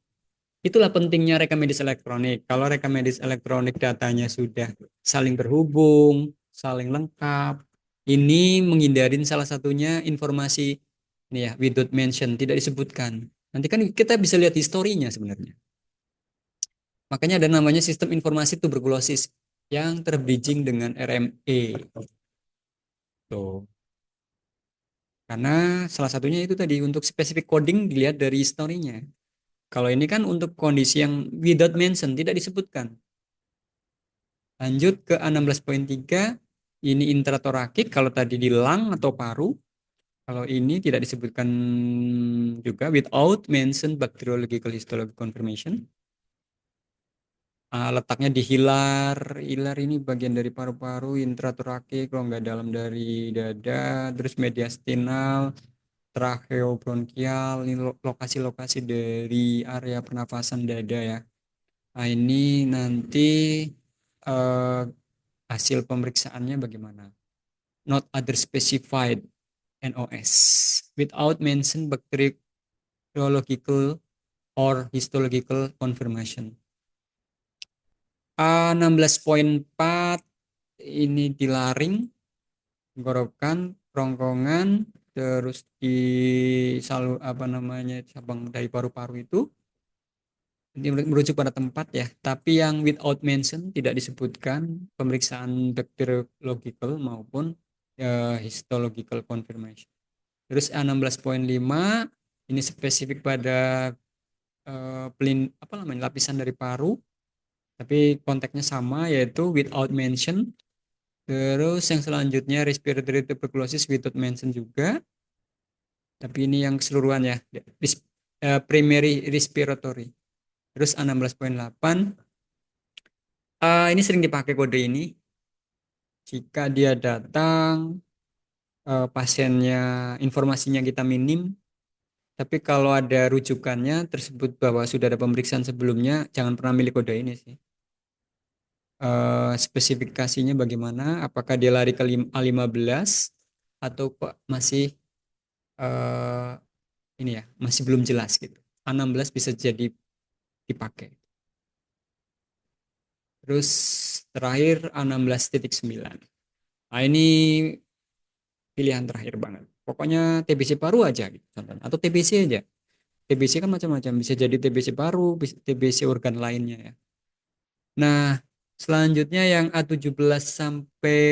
itulah pentingnya rekam medis elektronik. Kalau rekam medis elektronik datanya sudah saling terhubung, saling lengkap, ini menghindarin salah satunya informasi ini ya, without mention, tidak disebutkan. Nanti kan kita bisa lihat historinya sebenarnya. Makanya ada namanya sistem informasi tuberkulosis yang terbridging dengan RME. Tuh. Karena salah satunya itu tadi untuk spesifik coding dilihat dari historinya. Kalau ini kan untuk kondisi yang without mention tidak disebutkan. Lanjut ke A16.3, ini intratorakik kalau tadi di lung atau paru. Kalau ini tidak disebutkan juga without mention bacteriological histology confirmation. Letaknya di hilar. Hilar ini bagian dari paru-paru, intratorakik, rongga dalam dari dada, terus mediastinal, tracheobronchial, ini lokasi-lokasi dari area pernafasan dada ya. Nah, ini nanti eh, hasil pemeriksaannya bagaimana? Not other specified NOS without mention bacteriological or histological confirmation. A16.4 ini di laring, tenggorokan, kerongkongan, terus di cabang dari paru-paru itu. Ini merujuk pada tempat ya, tapi yang without mention tidak disebutkan pemeriksaan bacteriological maupun histological confirmation. Terus A16.5 ini spesifik pada lapisan dari paru, tapi konteksnya sama yaitu without mention. Terus yang selanjutnya respiratory tuberculosis without mention juga, tapi ini yang keseluruhan ya, primary respiratory. Terus A16.8 ini sering dipakai kode ini jika dia datang pasiennya informasinya kita minim, tapi kalau ada rujukannya tersebut bahwa sudah ada pemeriksaan sebelumnya, jangan pernah milih kode ini sih. Spesifikasinya bagaimana? Apakah dia lari ke A15 atau kok masih ini ya, masih belum jelas gitu. A16 bisa jadi dipakai. Terus terakhir A16.9. Nah, ini pilihan terakhir banget. Pokoknya TBC paru aja gitu contohnya. Atau TBC aja. TBC kan macam-macam. Bisa jadi TBC paru, TBC organ lainnya ya. Nah, selanjutnya yang A17 sampai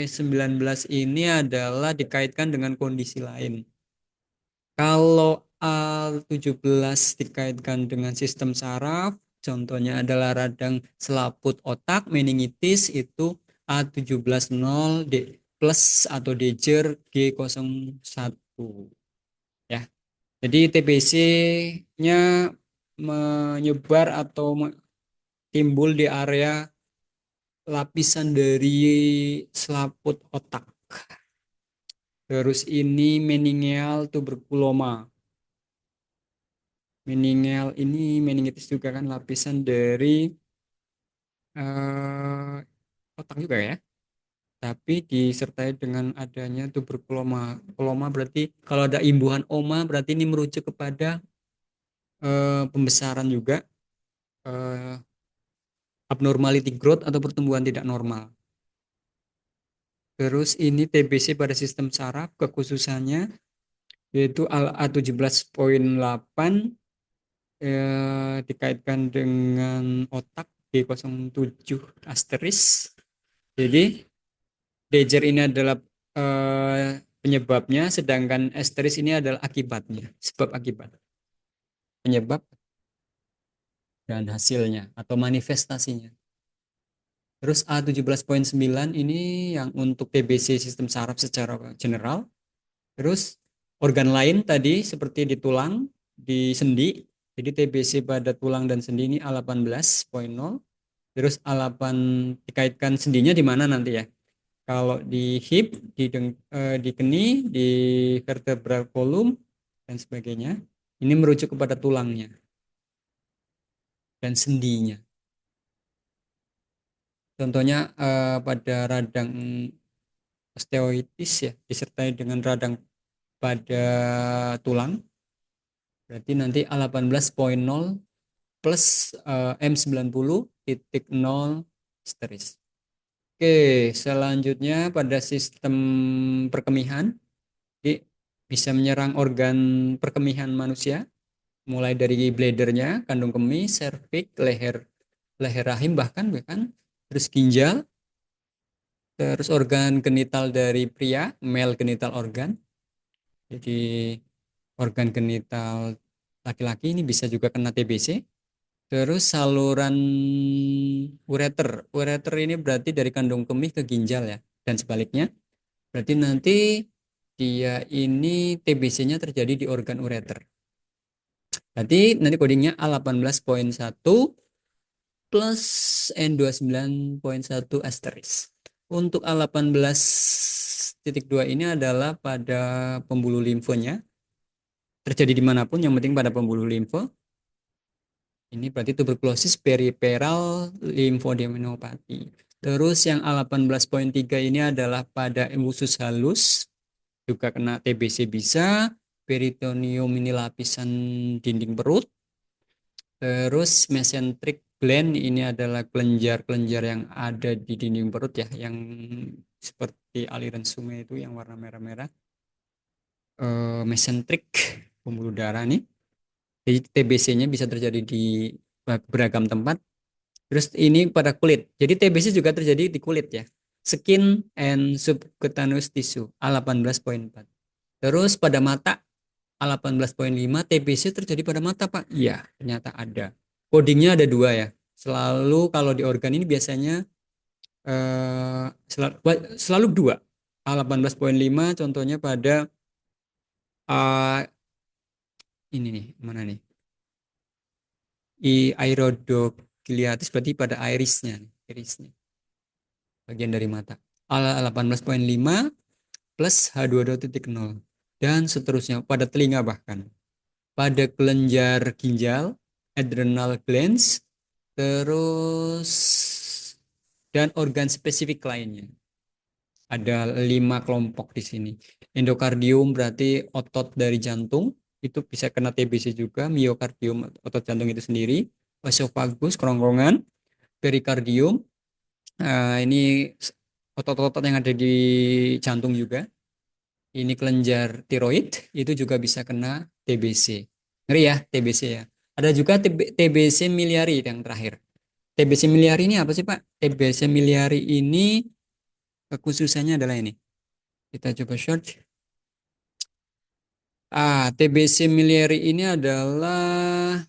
19 ini adalah dikaitkan dengan kondisi lain. Kalau A17 dikaitkan dengan sistem saraf, contohnya adalah radang selaput otak, meningitis, itu A17-0 plus atau Dejer G01 ya. Jadi TBC-nya menyebar atau timbul di area lapisan dari selaput otak. Terus ini meningeal tuberkuloma. Meningeal ini meningitis juga kan lapisan dari otak juga ya. Tapi disertai dengan adanya tuberkuloma. Kuloma berarti kalau ada imbuhan oma berarti ini merujuk kepada pembesaran juga, abnormality growth atau pertumbuhan tidak normal. Terus ini TBC pada sistem saraf kekhususannya yaitu A17.8 dikaitkan dengan otak D07 asteris. Jadi Dejer ini adalah penyebabnya, sedangkan asteris ini adalah akibatnya, sebab akibat, penyebab dan hasilnya atau manifestasinya. Terus A17.9 ini yang untuk TBC sistem saraf secara general. Terus organ lain tadi seperti di tulang, di sendi. Jadi TBC pada tulang dan sendi ini A18.0. Terus A8 dikaitkan sendinya di mana nanti ya? Kalau di hip, di keni, di vertebral column dan sebagainya. Ini merujuk kepada tulangnya dan sendinya. Contohnya pada radang osteoitis ya, disertai dengan radang pada tulang. Berarti nanti A18.0 plus M90.0 asteris. Oke, selanjutnya pada sistem perkemihan, bisa menyerang organ perkemihan manusia, mulai dari bladernya, kandung kemih, serviks, leher rahim bahkan, terus ginjal, Terus organ genital dari pria, male genital organ. Jadi organ genital laki-laki ini bisa juga kena TBC. Terus saluran ureter. Ureter ini berarti dari kandung kemih ke ginjal ya, dan sebaliknya. Berarti nanti dia ini TBC-nya terjadi di organ ureter. Berarti nanti codingnya A18.1 plus N29.1 asterisk. Untuk A18.2 ini adalah pada pembuluh limfonya. Terjadi dimanapun, yang penting pada pembuluh limfo. Ini berarti tuberkulosis periferal limfoadenopati. Terus yang A18.3 ini adalah pada usus halus, juga kena TBC bisa. Peritoneum ini lapisan dinding perut. Terus mesenteric gland ini adalah kelenjar-kelenjar yang ada di dinding perut ya, yang seperti aliran sungai itu yang warna merah-merah. Mesenteric, pembuluh darah nih. Jadi TBC-nya bisa terjadi di beragam tempat. Terus ini pada kulit. Jadi TBC juga terjadi di kulit ya. Skin and subcutaneous tissue A18.4. Terus pada mata A18.5 TBC terjadi pada mata Pak. Iya, ternyata ada. Codingnya ada dua ya. Selalu kalau di organ ini biasanya selalu dua. A18.5 contohnya pada ini nih, mana nih? Iridocyliatis berarti pada irisnya, bagian dari mata. A18.5 plus H22.0 dan seterusnya pada telinga bahkan. Pada kelenjar ginjal, adrenal glands, terus dan organ spesifik lainnya. Ada 5 kelompok di sini. Endokardium berarti otot dari jantung, itu bisa kena TBC juga. Miokardium otot jantung itu sendiri. Esophagus kerongkongan. Perikardium ini otot-otot yang ada di jantung juga. Ini kelenjar tiroid, itu juga bisa kena TBC. Ngeri ya TBC ya. Ada juga TBC miliari yang terakhir. TBC miliari ini apa sih Pak? TBC miliari ini kekhususannya adalah ini. Kita coba search. TBC miliari ini adalah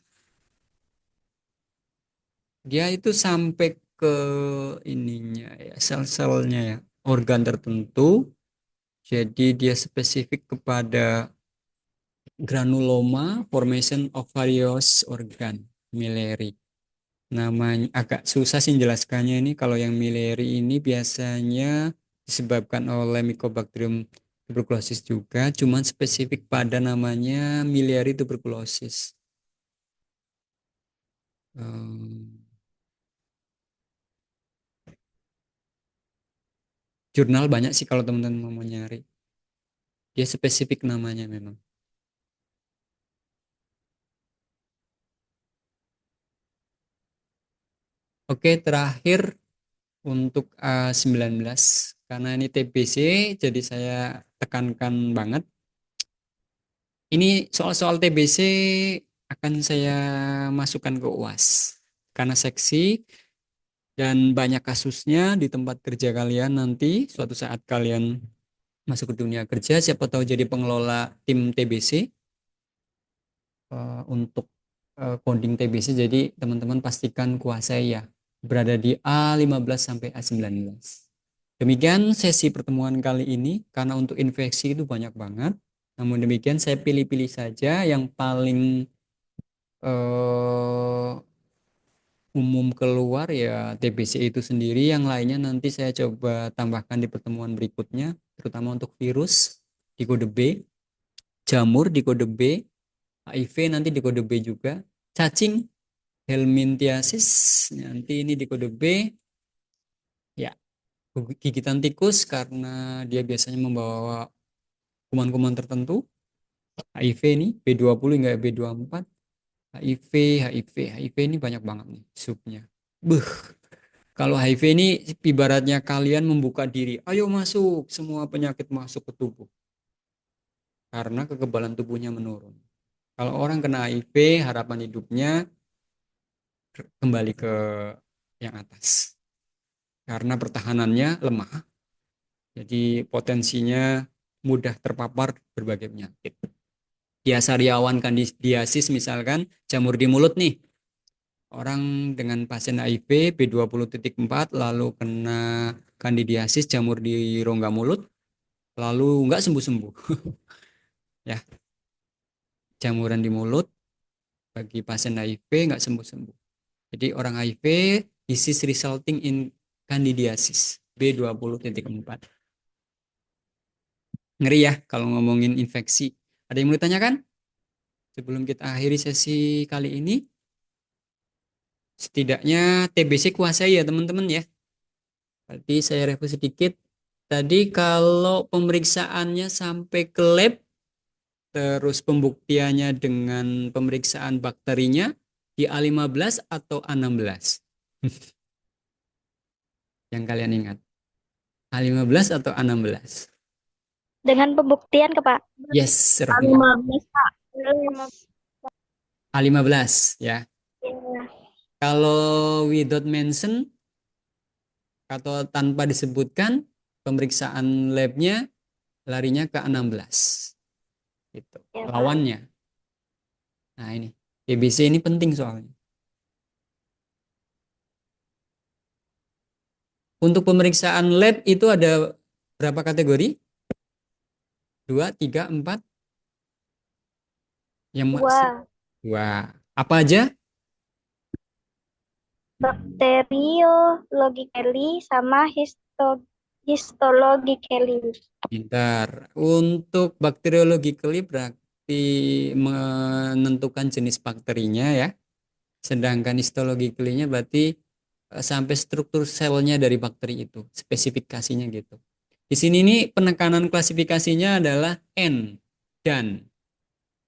dia itu sampai ke ininya ya, sel-selnya ya, organ tertentu. Jadi dia spesifik kepada granuloma formation of various organ miliary. Namanya agak susah sih menjelaskannya ini. Kalau yang miliary ini biasanya disebabkan oleh Mycobacterium tuberculosis juga, cuman spesifik pada namanya miliary tuberculosis. Jurnal banyak sih kalau teman-teman mau nyari. Dia spesifik namanya memang. Oke, terakhir untuk A19 karena ini TBC jadi saya tekankan banget. Ini soal-soal TBC akan saya masukkan ke UAS karena seksi dan banyak kasusnya di tempat kerja kalian. Nanti suatu saat kalian masuk ke dunia kerja, siapa tahu jadi pengelola tim TBC untuk coding TBC. Jadi teman-teman pastikan kuasai ya, berada di A15 sampai A19. Demikian sesi pertemuan kali ini, karena untuk infeksi itu banyak banget. Namun demikian saya pilih-pilih saja yang paling umum keluar ya TBC itu sendiri. Yang lainnya nanti saya coba tambahkan di pertemuan berikutnya, terutama untuk virus di kode B, jamur di kode B, HIV nanti di kode B juga, cacing, helminthiasis nanti ini di kode B, ya gigitan tikus karena dia biasanya membawa kuman-kuman tertentu, HIV ini B20 hingga B24, HIV ini banyak banget nih subnya. Kalau HIV ini ibaratnya kalian membuka diri, ayo masuk, semua penyakit masuk ke tubuh karena kekebalan tubuhnya menurun. Kalau orang kena HIV, harapan hidupnya kembali ke yang atas karena pertahanannya lemah. Jadi potensinya mudah terpapar berbagai penyakit. Diasariawan kandidiasis misalkan jamur di mulut nih. Orang dengan pasien HIV B20.4 lalu kena kandidiasis jamur di rongga mulut lalu nggak sembuh-sembuh. Ya, jamuran di mulut bagi pasien HIV nggak sembuh-sembuh. Jadi orang HIV disease resulting in candidiasis B20.4. Ngeri ya kalau ngomongin infeksi. Ada yang mau ditanyakan? Sebelum kita akhiri sesi kali ini, setidaknya TBC kuasai ya teman-teman ya. Berarti saya review sedikit. Tadi kalau pemeriksaannya sampai ke lab, terus pembuktiannya dengan pemeriksaan bakterinya di A15 atau A16? Yang kalian ingat? A15 atau A16? Dengan pembuktian ke Pak. Yes, Rohmi. 15 Pak. A15 ya. Iya. Kalau without mention atau tanpa disebutkan pemeriksaan labnya larinya ke A16. Gitu. Ya, Pak. Lawannya. Nah ini. TBC ini penting soalnya. Untuk pemeriksaan lab itu ada berapa kategori? 2, 3, 4? Yang masih? 2. 2. Apa aja? Bakteriologically sama histologically. Pintar. Untuk bacteriologically berarti menentukan jenis bakterinya ya. Sedangkan histologically-nya berarti sampai struktur selnya dari bakteri itu, spesifikasinya gitu. Di sini nih penekanan klasifikasinya adalah N dan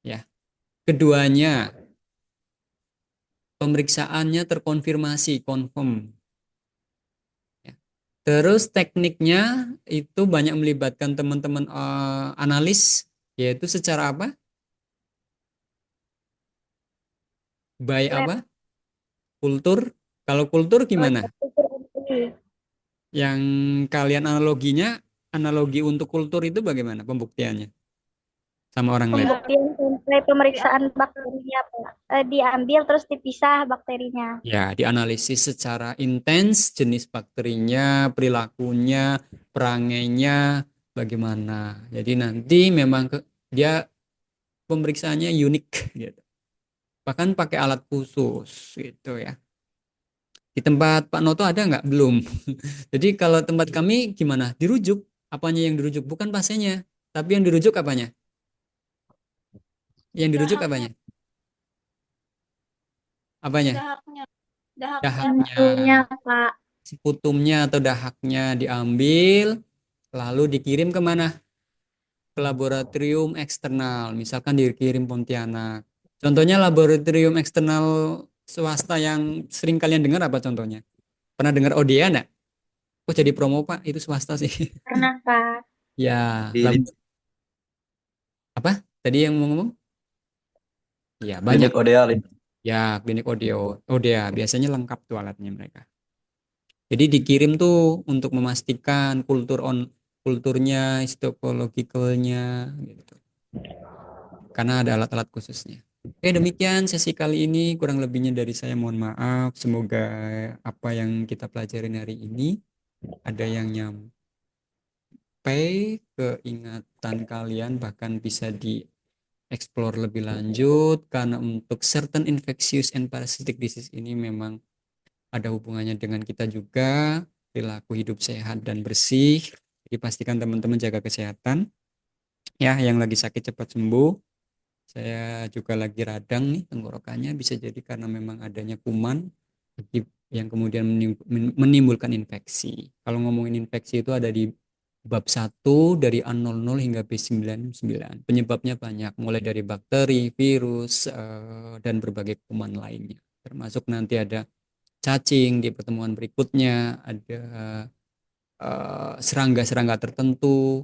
ya. Keduanya pemeriksaannya terkonfirmasi, confirm. Ya. Terus tekniknya itu banyak melibatkan teman-teman analis, yaitu secara apa? By Lab. apa? Kultur. Kalau kultur gimana? Laboratory. Yang kalian analogi untuk kultur itu bagaimana pembuktiannya sama orang lab? Pembuktian sampai pemeriksaan bakterinya Pak. Diambil terus dipisah bakterinya. Ya, dianalisis secara intens jenis bakterinya, perilakunya, perangainya, bagaimana. Jadi nanti memang dia pemeriksaannya unik gitu. Bahkan pakai alat khusus gitu ya. Di tempat Pak Noto ada nggak? Belum. Jadi kalau tempat kami gimana? Dirujuk. Apanya yang dirujuk? Bukan pasiennya, tapi yang dirujuk apanya? Yang dirujuk apanya? Apanya? Dahaknya. Dahaknya, Tentunya Pak. sputumnya atau dahaknya diambil, lalu dikirim kemana? Ke laboratorium eksternal, misalkan dikirim Pontianak. Contohnya laboratorium eksternal swasta yang sering kalian dengar apa contohnya? Pernah dengar ODEA enggak? Oh jadi promo Pak, itu swasta sih. Pernah Pak. Ya, Di apa? Tadi yang mau ngomong? Ya, banyak. klinik ODA. Ya, klinik ODEA biasanya lengkap tuh alatnya mereka. Jadi dikirim tuh untuk memastikan kulturnya, histologikalnya gitu. Karena ada alat-alat khususnya. Oke, demikian sesi kali ini, kurang lebihnya dari saya mohon maaf. Semoga apa yang kita pelajarin hari ini ada yang nyampe ke ingatan kalian, bahkan bisa dieksplor lebih lanjut karena untuk certain infectious and parasitic disease ini memang ada hubungannya dengan kita juga, perilaku hidup sehat dan bersih. Jadi pastikan teman-teman jaga kesehatan. Ya, yang lagi sakit cepat sembuh. Saya juga lagi radang nih tenggorokannya, bisa jadi karena memang adanya kuman yang kemudian menimbulkan infeksi. Kalau ngomongin infeksi itu ada di bab 1 dari A00 hingga B99. Penyebabnya banyak, mulai dari bakteri, virus, dan berbagai kuman lainnya. Termasuk nanti ada cacing di pertemuan berikutnya, ada serangga-serangga tertentu.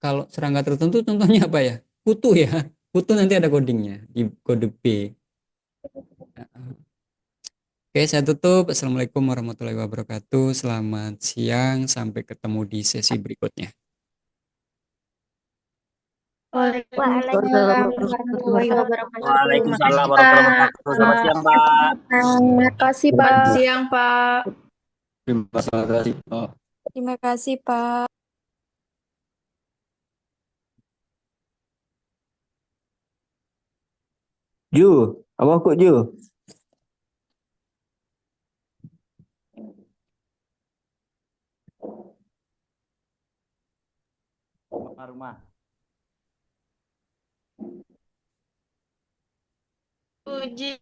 Kalau serangga tertentu contohnya apa ya? Kutu ya. Kutu nanti ada codingnya di kode B. Oke, saya tutup. Assalamualaikum warahmatullahi wabarakatuh. Selamat siang. Sampai ketemu di sesi berikutnya. Waalaikumsalam warahmatullahi wabarakatuh. Waalaikumsalam Makasih, warahmatullahi Pak. wabarakatuh. Selamat siang, Pak. Makasih, Selamat Pak. siang, Pak. Terima kasih, Pak. Terima kasih, Pak. Ju, abang kok Ju? Rumah. Puji.